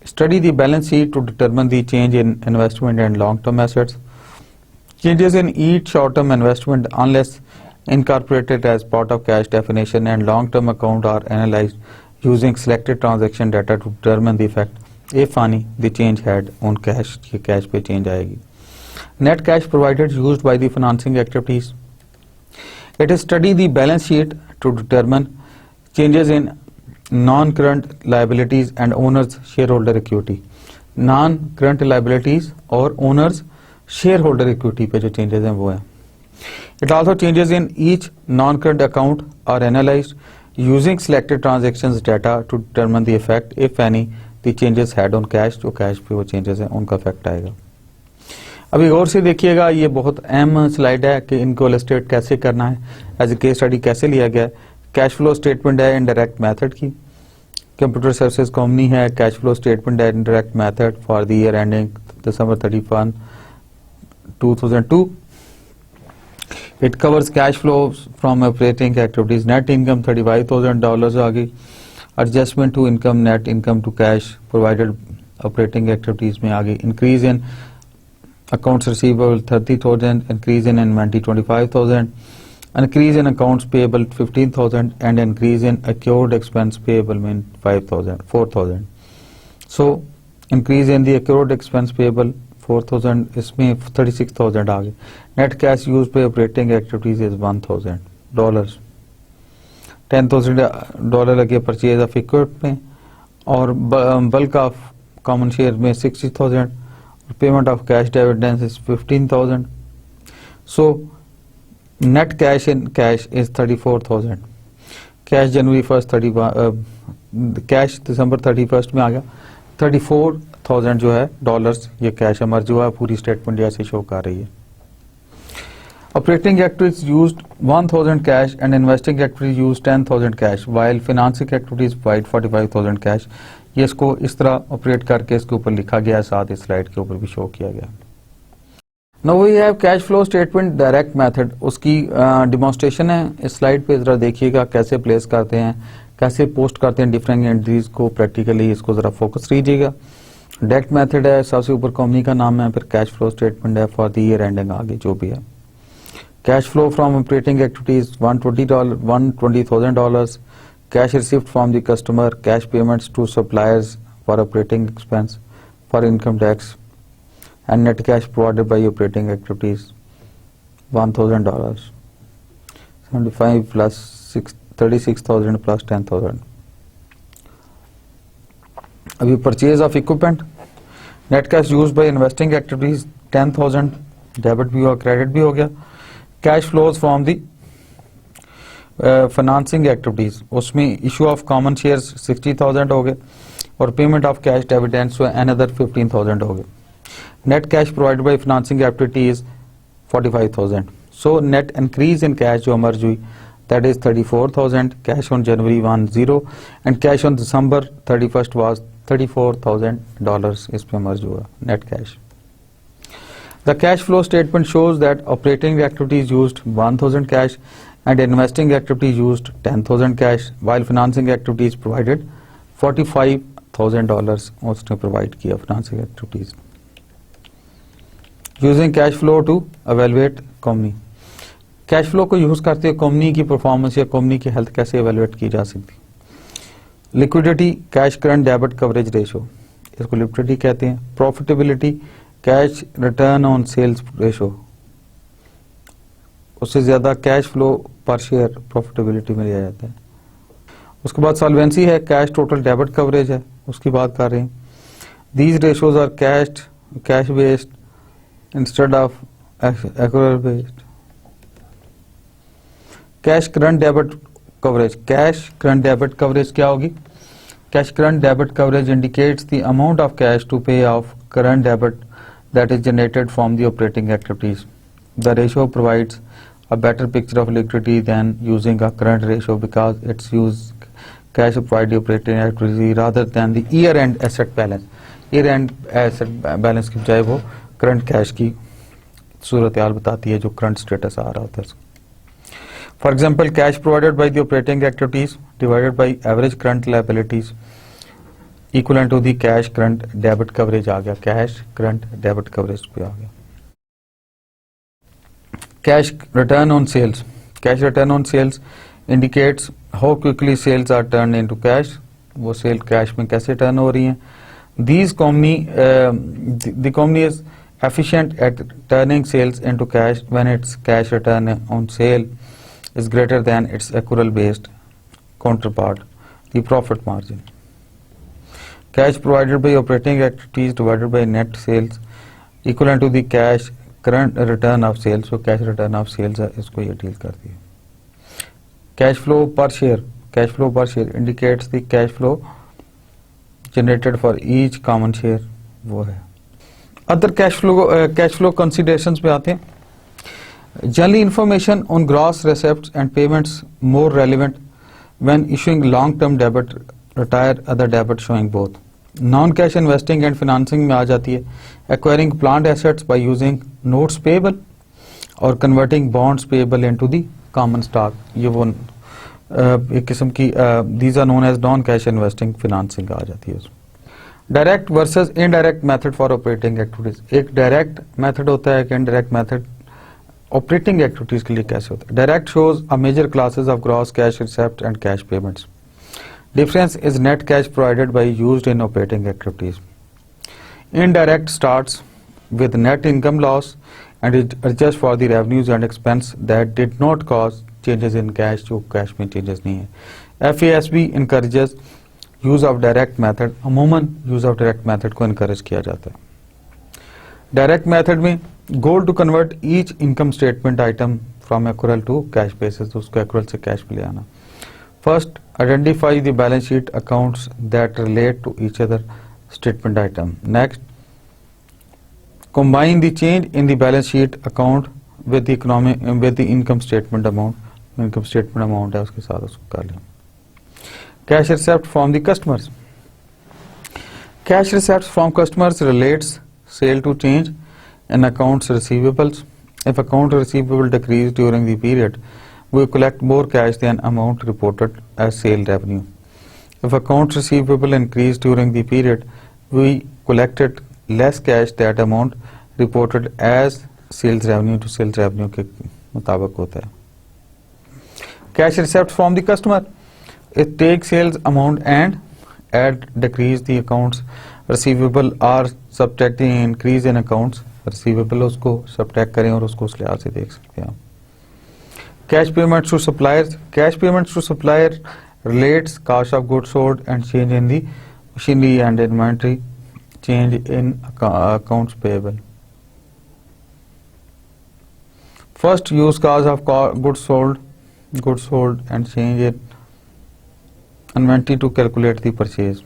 A: Study the balance sheet to determine the change in investment and long-term assets. Changes in each short-term investment unless incorporated as part of cash definition and long-term account are analyzed using selected transaction data to determine the effect, if any, the change had on cash. ये cash पे change आएगी। Net cash provided used by the financing activities. It is study the balance sheet to determine changes in non-current liabilities and owners shareholder equity। non-current liabilities और owners shareholder equity पे जो changes हैं वो हैं। It also changes in each non-current account are analyzed using selected transactions data to determine the effect, if any, the changes had on cash, जो cash पे वो changes हैं उनका effect आएगा। अभी गौर से देखिएगा, ये बहुत अहम स्लाइड है कि इनको इलस्ट्रेट कैसे करना है, एज ए केस स्टडी कैसे लिया गया है। कैश फ्लो स्टेटमेंट है इनडायरेक्ट मेथड की, कंप्यूटर सर्विसेज कंपनी है। कैश फ्लो स्टेटमेंट है indirect method for the year ending December 31, 2002। It covers cash flow from operating activities. Net income $35,000 आ गई। Adjustment to income, net income to cash provided operating activities में आ गई। Increase in accounts receivable 30,000, increase in inventory 25,000, increase in accounts payable 15,000 and increase in accrued expense payable mean 4,000। so increase in the accrued expense payable 4,000, इसमें 36,000 आ गए। net cash used by operating activities is $1,000। $10,000 लगे परचेज ऑफ इक्विपमेंट और बल्क ऑफ कॉमन शेयर में 60,000। Payment of cash dividends is 15,000। so net cash in cash is 34,000। Cash January 1 cash December 31 में आ गया। 34,000 जो है डॉलर्स ये कैश एमर्ज हुआ है, पूरी स्टेटमेंट ऐसे शो कर रही है। Operating activities used 1,000 cash and investing activities used 10,000 cash while financing activities provide 45,000 cash. ये इसको इस तरह ऑपरेट करके इसके ऊपर लिखा गया है, साथ इस स्लाइड के ऊपर भी शो किया गया। Now we have cash flow statement direct method, उसकी डिमॉन्स्ट्रेशन है इस स्लाइड पे, जरा देखिएगा कैसे प्लेस करते हैं, कैसे पोस्ट करते हैं डिफरेंट एंट्रीज को प्रैक्टिकली, इसको जरा फोकस कीजिएगा। डायरेक्ट मेथड है, सबसे ऊपर कंपनी का नाम है, फिर कैश फ्लो स्टेटमेंट है फॉर द ईयर एंडिंग आगे जो भी है। Cash flow from operating activities $120,000। Cash received from the customer, cash payments to suppliers for operating expense for income tax and net cash provided by operating activities $1,000। 75 plus 36,000 plus 10,000। अभी purchase of equipment, net cash use by investing activities 10,000, debit भी हुआ, क्रेडिट भी हो गया। Cash flows from the financing activities, उसमें इशू ऑफ कॉमन शेयर्स 60,000 हो गए और payment of cash dividends another 15,000 हो गए। Net cash provided bye financing activities 45,000। So net increase in cash जो मर्ज हुई that is 34,000, cash on January 1 0 and cash on December 31st was $34,000 इस पे मर्ज हुआ net cash. The cash flow statement shows that operating activities used 1,000 cash and investing activities used 10,000 cash while financing activities provided $45,000 उसने provide किया financing activities. Using cash flow to evaluate company. Cash flow को यूज करते हुए कंपनी की परफॉर्मेंस या कंपनी की हेल्थ कैसे एवेलुएट की जा सकती। Liquidity cash current debit coverage ratio, इसको लिक्विडिटी कहते हैं। Profitability cash return on sales ratio, उससे ज्यादा cash flow per share profitability में लिया जाता है। उसके बाद सॉल्वेंसी है, कैश टोटल डेबिट कवरेज है, उसकी बात कर रहे हैं। These ratios are cash based instead of accurate based. Cash current debit coverage, cash current debit coverage क्या होगी? Cash current debit coverage indicates the amount of cash to pay off current debit that is generated from the operating activities. The ratio provides a better picture of liquidity than using a current ratio because it's used cash to provide the operating activity rather than the year-end asset balance. Year-end asset balance की बजाय वो current cash की सूरत हाल बताती है जो current status आ रहा होता है। For example, cash provided by the operating activities divided by average current liabilities equivalent to the cash current debit coverage आ गया, cash current debit coverage पे आ गया। Cash return on sales, cash return on sales indicates how quickly sales are turned into cash, वो सेल कैश में कैसे टर्न हो रही हैं। These the company is efficient at turning sales into cash when its cash return on sale is greater than its accrual based counterpart, the profit margin. Cash provided by operating activities divided by net sales equivalent to the cash current return of sales. So cash return of sales है, इसको ये डील करती है। Cash flow per share, cash flow per share indicates the cash flow generated for each common share, वो है। Other cash flow considerations पे आते हैं। Generally, information on gross receipts and payments more relevant when issuing long-term debit, retire other debit showing both. Non-cash investing and financing में आ जाती है। Acquiring plant assets by using notes payable और converting bonds payable into the common stock, ये वो एक किस्म की these are known as non-cash investing, financing आ जाती है। Direct versus indirect method for operating activities, एक direct method होता है, एक indirect method ऑपरेटिंग एक्टिविटीज के लिए कैसे होता है। Direct shows a major classes of gross cash receipt and cash payments. Difference is net cash provided by used in operating activities. Indirect starts with net income loss and it adjust for the revenues and expense that did not cause changes in cash, जो कैश में चेंजेस नहीं है। FASB encourages use of direct method, अमूमन यूज ऑफ डायरेक्ट मेथड को इनकरेज किया जाता है। डायरेक्ट मेथड में goal to convert each income statement item from accrual to cash basis, उसको एक्रूअल से कैश पे ले आना। First, identify the balance sheet accounts that relate to each other statement item. Next, combine the change in the balance sheet account with the income statement amount, income statement amount है उसके साथ उसको कर लें। Cash receipt from the customers, cash receipt from customers relates sale to change in accounts receivables. If account receivable decreased during the period, we collect more cash than amount reported as sale revenue. If account receivable increased during the period, we collected less cash that amount reported as sales revenue to sales revenue के मुताबिक होता है। Cash received from the customer, it takes sales amount and add decrease the accounts receivable or subtract the increase in accounts receivable, उसको subtract करें और उसको उस लिहाज से देख सकते हैं आप। Cash payments to suppliers, cash payments to supplier relates cost of goods sold and change in the machinery and inventory, change in accounts payable. First, use cause of goods sold and change in inventory to calculate the purchase.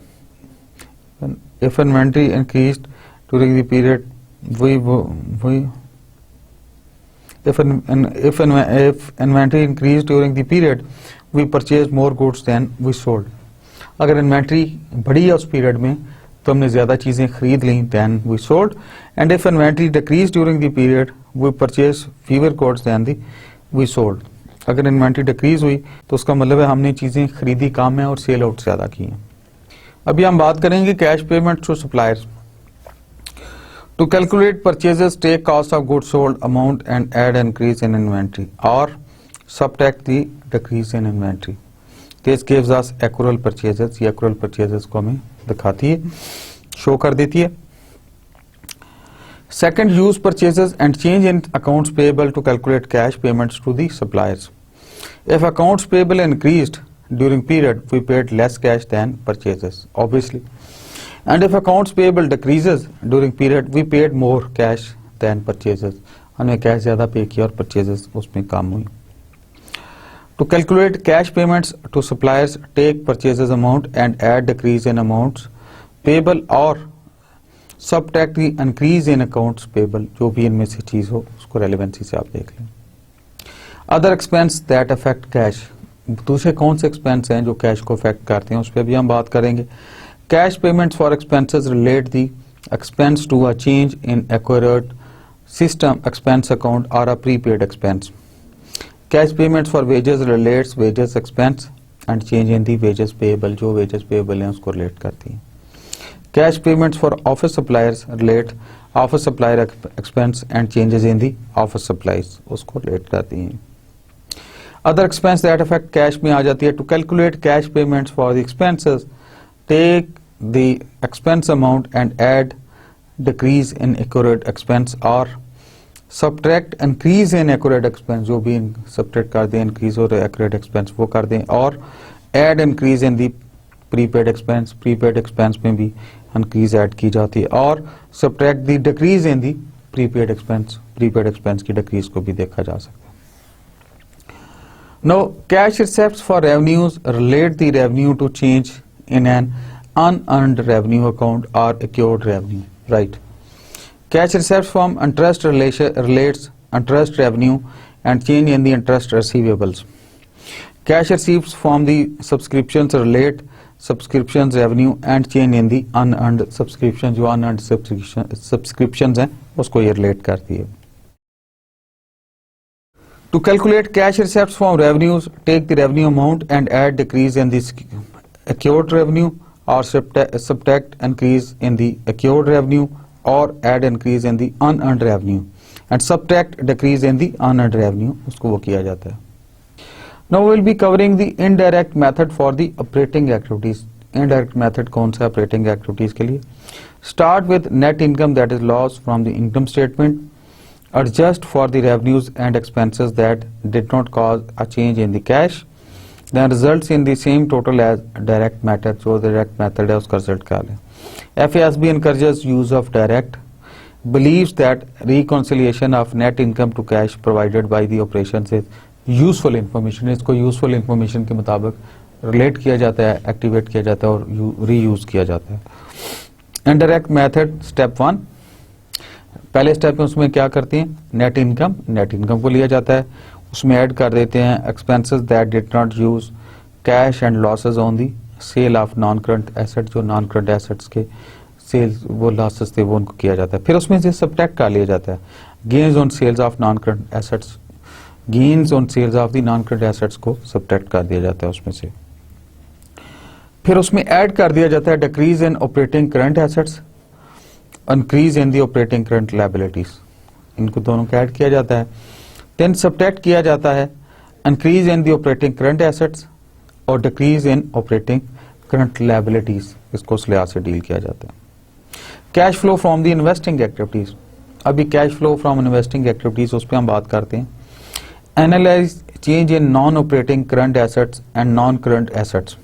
A: If inventory increased during the period, if inventory increased during the period, we purchased more goods than we sold. अगर इन्वेंट्री बढ़ी है उस पीरियड में तो हमने ज्यादा चीजें खरीद ली than we sold. And if inventory decreased during the period, we purchased fewer goods than we sold. अगर इन्वेंट्री डिक्रीज हुई तो उसका मतलब है हमने चीजें खरीदी कम है और सेल आउट ज्यादा की हैं. अभी हम बात करेंगे cash payment to suppliers. To calculate purchases, take cost of goods sold amount and add increase in inventory or subtract the decrease in inventory. This gives us accrual purchases. ये accrual purchases को हमें दिखाती है, शो कर देती है. Second, use purchases and change in accounts payable to calculate cash payments to the suppliers. If accounts payable increased during period, we paid less cash than purchases, obviously. And if accounts payable decreases during period, we paid more cash than purchases. हमने कैश ज्यादा पे किया और purchases उसमें कम हुई. To calculate cash payments to suppliers, take purchases amount and add decrease in amounts payable or subtract the increase in accounts payable. जो भी इनमें से चीज हो उसको relevancy से आप देख लें. Other expense that affect cash. दूसरे कौन से expense हैं जो कैश को affect करते हैं उस पर भी हम बात करेंगे. Cash payments for expenses relate the expense to a change in accrued system expense account or a prepaid expense. Cash payments for wages relates wages expense and change in the wages payable. जो wages payable हैं उसको relate करती हैं. Cash payments for office suppliers relate office supplier expense and changes in the office supplies उसको relate करती हैं. Other expense that affect cash में आ जाती है. To calculate cash payments for the expenses, take the expense amount and add decrease in accrued expense or subtract increase in accrued expense. जो भी subtract कर दें increase और accrued expense वो कर दें और add increase in the prepaid expense में भी increase add की जाती है और subtract the decrease in the prepaid expense की decrease को भी देखा जा सकता है. Now cash receipts for revenues relate the revenue to change in an unearned revenue account or accrued revenue, right? Cash receipts from interest relates interest revenue and change in the interest receivables. Cash receipts from the subscriptions relate subscriptions revenue and change in the unearned subscriptions. जो unearned subscriptions हैं उसको ये relate करती है. To calculate cash receipts from revenues, take the revenue amount and add decrease in the accrued revenue or subtract increase in the accrued revenue or add increase in the unearned revenue and subtract decrease in the unearned revenue उसको वो किया जाता है. Now we will be covering the indirect method for the operating activities. Indirect method कौन सा operating activities के लिए? Start with net income that is loss from the income statement. Adjust for the revenues and expenses that did not cause a change in the cash. Then results in the same total as direct method. जो direct method है उसका result क्या है? FASB encourages use of direct, believes that reconciliation of net income to cash provided by the operations is useful information. इसको useful information के मुताबिक relate किया जाता है, activate किया जाता है और reuse किया जाता है. Indirect method step 1. पहले स्टेप में उसमें क्या करती हैं? नेट इनकम को लिया जाता है, उसमें ऐड कर देते हैं expenses that did not use cash and losses on the sale of non current asset. जो नॉन करंट एसेट्स के सेल वो लॉसेस थे वो उनको किया जाता है. फिर उसमें से सब्ट्रैक्ट कर लिया जाता है gains on sales of non current assets. Gains on sales of the non current assets को सब्ट्रैक्ट कर दिया जाता है उसमें से. फिर उसमें ऐड कर दिया जाता है decrease in operating current assets, increase in the operating current liabilities. इनको दोनों को ऐड किया जाता है. देन सब्ट्रैक्ट किया जाता है increase in the operating current assets और decrease in operating current liabilities. इसको उस लिहाज से डील किया जाता है. Cash flow from the investing activities. अभी cash flow from investing activities उस पर हम बात करते हैं. Analyse change in non operating current assets and non current assets.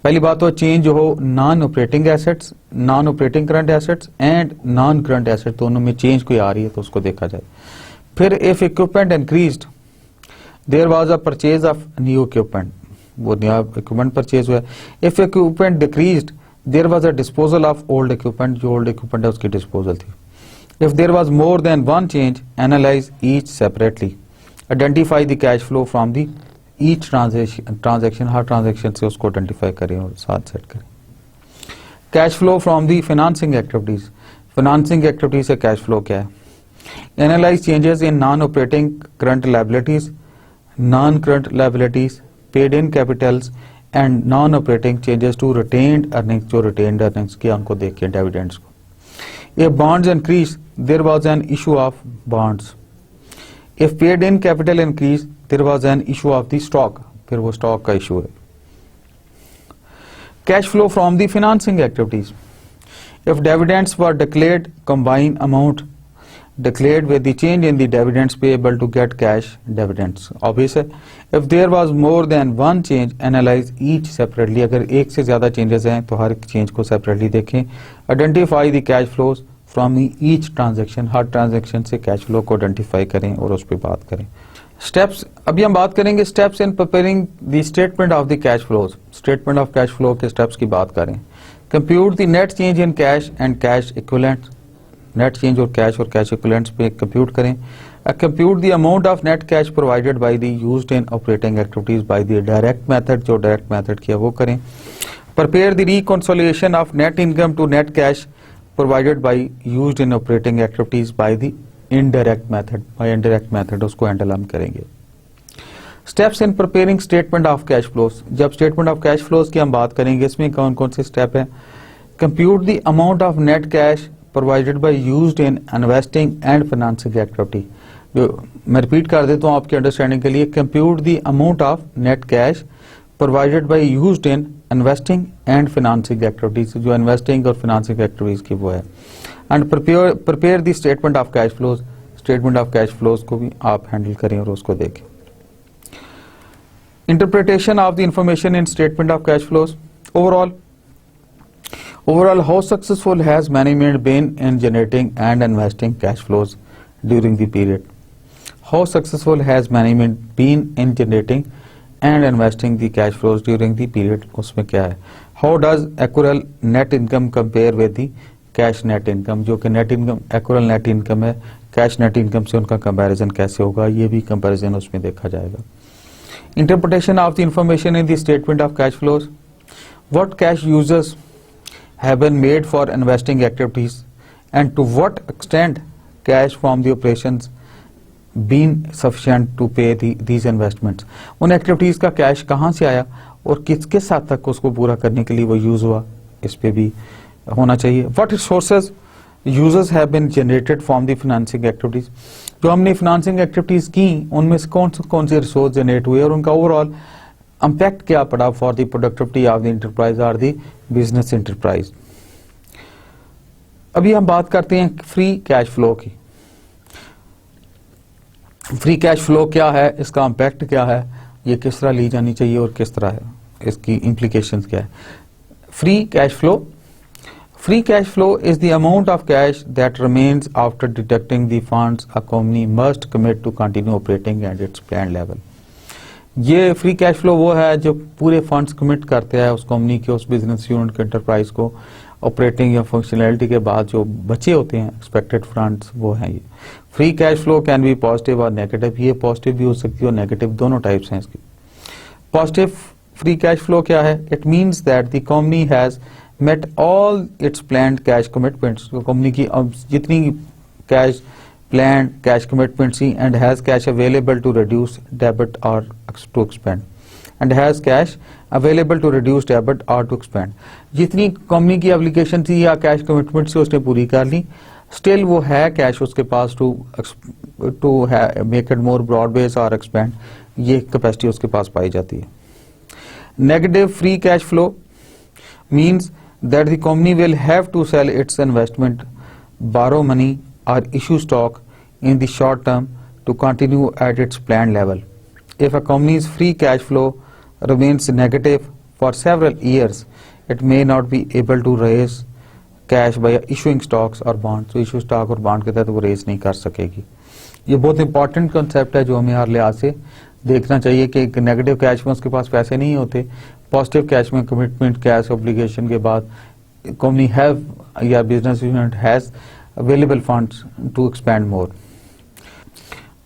A: पहली बात तो चेंज हो non operating assets, non operating current assets and non current assets, दोनों में चेंज कोई आ रही है तो उसको देखा जाए। फिर if equipment increased there was a purchase of new equipment, वो नया इक्विपमेंट परचेज हुआ। If equipment decreased there was a disposal of old equipment, जो ओल्ड इक्विपमेंट है उसकी डिस्पोजल थी। If there was more than one change analyze each separately, identify the cash flow from the each transaction, हर ट्रांजेक्शन से उसको आइडेंटिफाई करें और साथ सेट करें। Cash flow from the financing activities, financing activities से कैश फ्लो क्या है। Analyze changes in non operating current liabilities, non current liabilities, paid in capitals and non operating changes to retained earnings, जो रिटेन्ड अर्निंग्स किया उनको देखिए डिविडेंड्स को। If bonds increase there was an issue of bonds. If paid in capital increase there was an issue of the stock, फिर वो स्टॉक का इशू है। Cash flow from the financing activities. If dividends were declared combined amount declared with the change in the dividends payable to get cash dividends, obvious है। if there was more than one change analyze each separately, अगर एक से ज्यादा changes हैं तो हर एक change को separately देखें। identify the cash flows from each transaction, her transaction से cash flow को identify करें और उस पर बात करें। steps, अभी हम बात करेंगे steps in preparing the statement of the cash flows, statement of cash flow के steps की बात करें। compute the net change in cash and cash equivalents, net change और कैश इक्विवेलेंट्स पे कंप्यूट करें। Compute the amount of net cash provided by the used in operating activities by the direct method, जो डायरेक्ट मेथड किया वो करें। Prepare the reconciliation of net income to net cash provided by used in operating activities by the indirect method, by indirect method उसको हैंडल हम करेंगे। Steps in preparing statement of cash flows, जब स्टेटमेंट ऑफ कैश फ्लोज की हम बात करेंगे इसमें कौन कौन से स्टेप है। Compute the amount of net cash provided by used in investing and financing activity, जो मैं रिपीट कर देता हूँ आपके अंडरस्टैंडिंग के लिए। Compute the amount of net cash provided by used in investing and financing activities, जो इन्वेस्टिंग और फाइनेंसिंग एक्टिविटीज की वो है। And prepare the statement of cash flows, statement of cash flows को भी आप हैंडल करें और उसको देखें। Interpretation of the information in statement of cash flows. Overall, how successful has management been in generating and investing cash flows during the period? How successful has management been in generating and investing the cash flows during the period? उसमें क्या है? How does accrual net income compare with the cash net income? जो कि net income, accrual net income है, cash net income से उनका comparison कैसे होगा, ये भी comparison उसमें देखा जाएगा। Interpretation of the information in the statement of cash flows. What cash users have been made for investing activities and to what extent cash from the operations been sufficient to pay these investments, उन एक्टिविटीज का कैश कहाँ से आया और किस हद तक उसको पूरा करने के लिए वो यूज हुआ, इस पे भी होना चाहिए। What resources users have been generated from the financing activities, जो हमने फाइनेंसिंग एक्टिविटीज की उनमें से कौन से रिसोर्स जनरेट हुए और उनका ओवरऑल इम्पैक्ट क्या पड़ा for the productivity of the enterprise और द बिजनेस इंटरप्राइज। अभी हम बात करते हैं फ्री कैश फ्लो की। फ्री कैश फ्लो क्या है, इसका इम्पैक्ट क्या है, ये किस तरह ली जानी चाहिए और किस तरह है, इसकी इम्प्लीकेशंस क्या है। Free cash flow is the amount of cash that remains after deducting the funds a company must commit to continue operating at its plan level. ये फ्री कैश फ्लो वो है जो पूरे फंड्स कमिट करते हैं उस कंपनी के, उस बिजनेस यूनिट के, एंटरप्राइज को ऑपरेटिंग या फंक्शनैलिटी के बाद जो बचे होते हैं एक्सपेक्टेड फंड्स, वो हैं ये। Free cash flow can be positive और नेगेटिव, ये पॉजिटिव भी हो सकती है और नेगेटिव, दोनों टाइप्स हैं इसकी। पॉजिटिव फ्री कैश फ्लो क्या है? It means that the company has met all its planned cash commitments, company की जितनी cash planned cash commitments and has cash available to reduce debit or to expand, and has cash available to reduce debit or to expand। जितनी कंपनी की एप्लीकेशन थी या कैश कमिटमेंट से उसने पूरी कर ली, स्टिल वो है कैश उसके पास to make it more broad base और एक्सपेंड, ये कैपेसिटी उसके पास पाई जाती है। Negative free cash flow means that the company will have to sell its investment, borrow money or issue stock in the short term to continue at its planned level. If a company's free cash flow remains negative for several years, it may not be able to raise cash by issuing stocks or bonds. तो इशू स्टॉक और बॉन्ड के तहत वो रेज नहीं कर सकेगी। ये बहुत इंपॉर्टेंट कंसेप्ट है जो हमें हर लिहाज से देखना चाहिए कि नेगेटिव कैश में उसके पास पैसे नहीं होते, पॉजिटिव कैश में कमिटमेंट कैश ऑब्लिगेशन के बाद कंपनी हैव या business unit has available funds to expand more.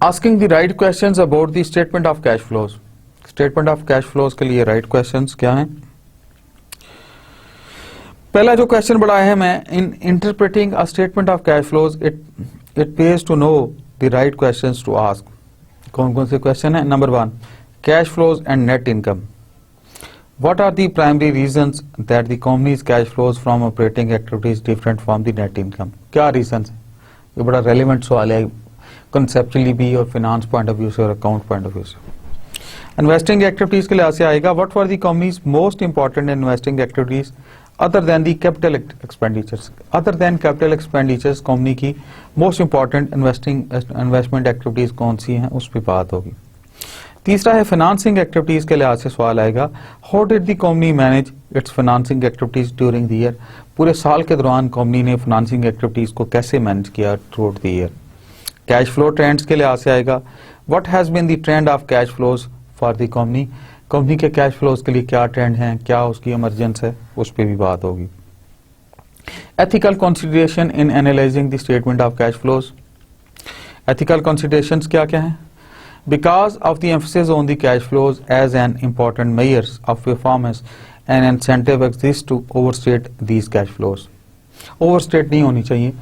A: Asking the right questions about the statement of cash flows. Statement of cash flows के लिए राइट क्वेश्चंस क्या हैं? पहला जो क्वेश्चन बढ़ाया है मैं, in interpreting a statement of cash flows it pays to know the right questions to ask. कौन कौन से क्वेश्चन है? Number 1, cash flows and net income. What are the primary reasons that the company's cash flows from operating activities different from the net income? क्या reasons है? ये बड़ा relevant सवाल है conceptually भी और finance point of view से और account point of view से। Investing activities के लिहाज से आएगा, what were the company's most important investing activities other than the capital expenditures? Other than capital expenditures, company की most important investment activities कौन सी हैं, उस पर बात होगी। तीसरा है फाइनेंसिंग एक्टिविटीज के लिहाज से सवाल आएगा, how did the company manage it's financing activities during the year? पूरे साल के दौरान कंपनी ने फाइनेंसिंग एक्टिविटीज को कैसे मैनेज किया through the year? Cash flow trends के लिहाज से आएगा, what has been the trend of cash flows for the company? Company के कैश फ्लोज के लिए क्या ट्रेंड है, क्या उसकी इमरजेंस है, उस पर भी बात होगी। Ethical consideration in analysing the statement of cash flows. Ethical considerations क्या क्या है? Because of the emphasis on the cash flows as an important measure of performance, an incentive exists to overstate these cash flows. Overstate नहीं होनी चाहिए,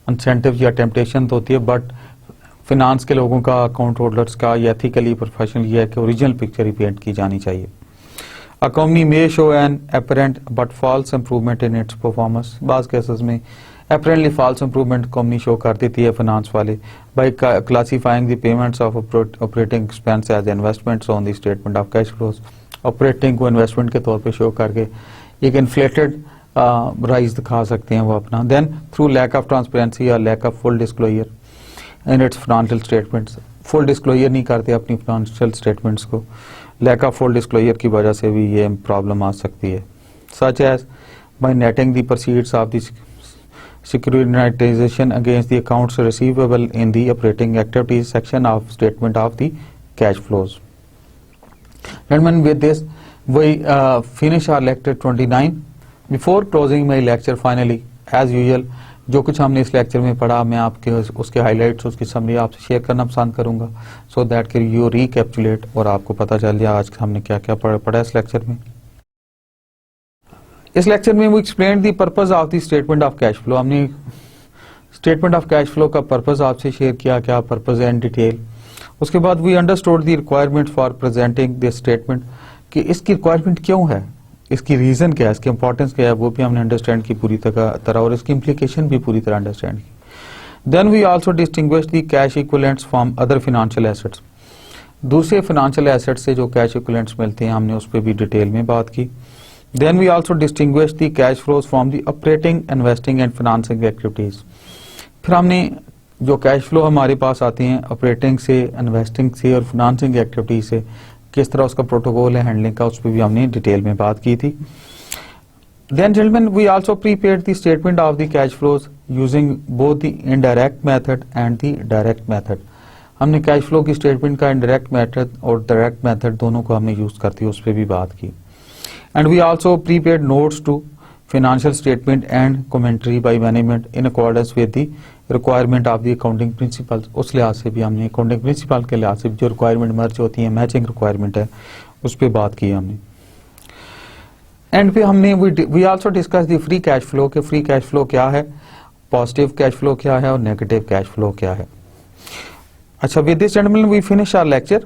A: incentive या temptation तो होती है, but finance के लोगों का, account holders का या ethically professional ये है कि original picture represent की जानी चाहिए। A company may show an apparent but false improvement in its performance. बाज़ cases में apparently false improvement company show कर देती है finance वाले by classifying the payments of operating expense as investments on the statement of cash flows. Operating को investment के तौर पे show करके एक inflated rise दिखा सकते हैं वो अपना। Then through lack of transparency या lack of full disclosure in its financial statements, full disclosure नहीं करते अपनी financial statements को, lack of full disclosure की वजह से भी ये problem आ सकती है। Such as by netting the proceeds of the securitization against the accounts receivable in the operating activities section of statement of the cash flows. Gentlemen, with this we finish our lecture 29. Before closing my lecture, finally as usual जो कुछ हमने इस लेक्चर में पढ़ा मैं आपके उसके हाइलाइट्स, उसकी समरी आपसे शेयर करना पसंद करूंगा, सो दैट कि यू रिकैप्चुलेट और आपको पता चल जाए आज हमने क्या क्या पढ़ा इस लेक्चर में। इस लेक्चर में वो explain the purpose of the statement of cash flow. हमने स्टेटमेंट ऑफ कैश फ्लो का पर्पस आपसे शेयर किया, क्या पर्पस है इन डिटेल। उसके बाद we understood the requirement for presenting this statement, कि इसकी रिक्वायरमेंट क्यों है, इसकी रीजन क्या है, इसकी इंपॉर्टेंस क्या है, वो भी हमने अंडरस्टैंड की पूरी तरह और इसकी इम्प्लीकेशन भी पूरी तरह अंडरस्टैंड की। Then we also distinguish the cash equivalents from other financial assets. दूसरे फाइनेंशियल एसेट्स से जो कैश इक्विवेलेंट्स मिलते हैं हमने उस पर भी डिटेल में बात की। Then we also distinguish the cash flows from the operating, investing and financing activities. फिर हमने जो कैश फ्लो हमारे पास आते हैं ऑपरेटिंग से, इन्वेस्टिंग से और फाइनेंसिंग एक्टिविटी से, किस तरह उसका प्रोटोकॉल है हैंडलिंग का, उस पर भी हमने डिटेल में बात की थी। Then gentlemen, we also prepared the statement of the cash flows using both the indirect method and the direct method. हमने कैश फ्लो की स्टेटमेंट का इनडायरेक्ट मेथड और डायरेक्ट मेथड दोनों को हमने यूज करती है, उस पर भी बात की। And we also prepared notes to financial statement and commentary by management in accordance with the requirement of the accounting principles. उस लिहाज से भी हमने अकाउंटिंग प्रिंसिपल के लिहाज से जो रिक्वायरमेंट मर्ज होती है, मैचिंग रिक्वायरमेंट है, उस पर बात की हमने। एंड पे हमने we also discuss the free cash flow, के फ्री कैश फ्लो क्या है, पॉजिटिव कैश फ्लो क्या है और नेगेटिव कैश फ्लो क्या है। अच्छा, with this gentleman we finish our lecture.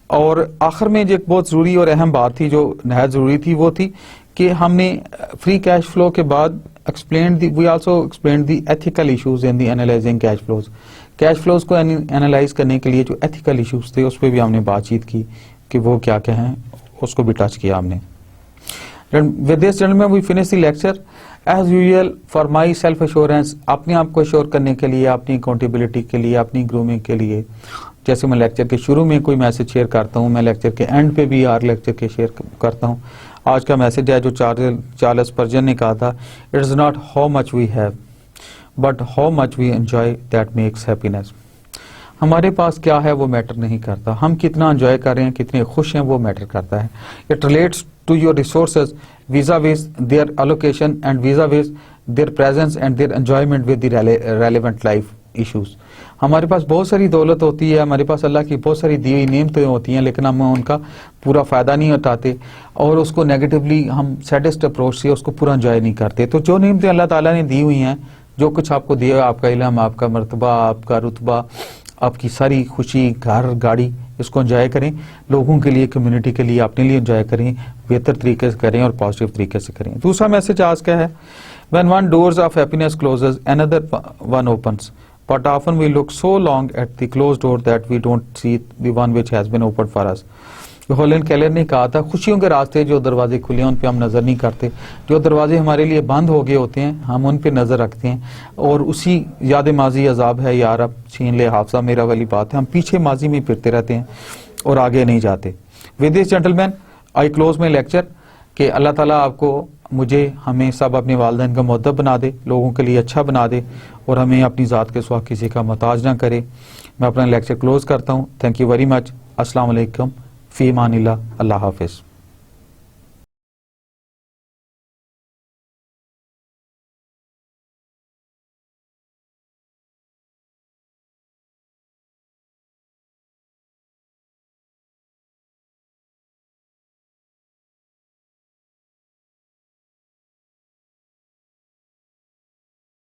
A: और आखिर में जो एक बहुत ज़रूरी और अहम बात थी जो नहायत ज़रूरी थी वो थी कि हमने फ्री कैश फ्लो के बाद we also explain the ethical issues in the analyzing cash flows. Cash flows को एनालाइज करने के लिए जो एथिकल इश्यूज थे उस पर भी हमने बातचीत की कि वो क्या क्या हैं, उसको भी टच किया हमने। With this gentleman we finish the lecture. As usual for my self assurance, अपने आप को एश्योर करने के लिए, अपनी अकाउंटेबिलिटी के लिए, अपनी ग्रूमिंग के लिए, जैसे मैं लेक्चर के शुरू में कोई मैसेज शेयर करता हूँ, मैं लेक्चर के एंड पे भी हर लेक्चर के शेयर करता हूँ। आज का मैसेज है जो चार्ल्स स्पर्जन ने कहा था, it is not how much we have but how much we enjoy that makes happiness. हमारे पास क्या है वो मैटर नहीं करता, हम कितना एंजॉय कर रहे हैं, कितने खुश हैं, वो मैटर करता है। It relates to your resources vis a vis their allocation and vis a vis their presence and their enjoyment with the relevant life issues. हमारे पास बहुत सारी दौलत होती है, हमारे पास अल्लाह की बहुत सारी दी हुई नेमतें होती हैं, लेकिन हम उनका पूरा फ़ायदा नहीं उठाते और उसको नेगेटिवली हम सैडिस्ट अप्रोच से उसको पूरा एंजॉय नहीं करते। तो जो नेमतें अल्लाह ताला ने दी हुई हैं, जो कुछ आपको दिया, आपका इल्म, आपका मर्तबा, आपका रुतबा, आपकी सारी खुशी, घर, गाड़ी, इसको एंजॉय करें। लोगों के लिए, कम्युनिटी के लिए, अपने लिए एंजॉय करें, बेहतर तरीके से करें और पॉजिटिव तरीके से करें। दूसरा मैसेज आज का है, when one doors of happiness closes another one opens, but often we look so long at the closed door that we don't see the one which has been opened for us। होलन केलर ने कहा था, खुशियों के रास्ते जो दरवाजे खुले हैं उन पे हम नज़र नहीं करते, जो दरवाजे हमारे लिए बंद हो गए होते हैं हम उन पे नज़र रखते हैं और उसी याद माजी अजाब है यार अब छीन ले हाफसा मेरा वाली बात है, हम पीछे माजी में फिरते रहते हैं और आगे नहीं जाते। With this gentleman I close my lecture कि अल्लाह ताला आपको, मुझे, हमें सब अपने वालिदैन का मुअद्दब बना दे, लोगों के लिए अच्छा बना दे और हमें अपनी ज़ात के सिवा किसी का मोहताज ना करे। मैं अपना लेक्चर क्लोज करता हूँ। Thank you very much. अस्सलाम वालेकुम, फ़ी अमानिल्लाह, अल्लाह हाफ़िज़।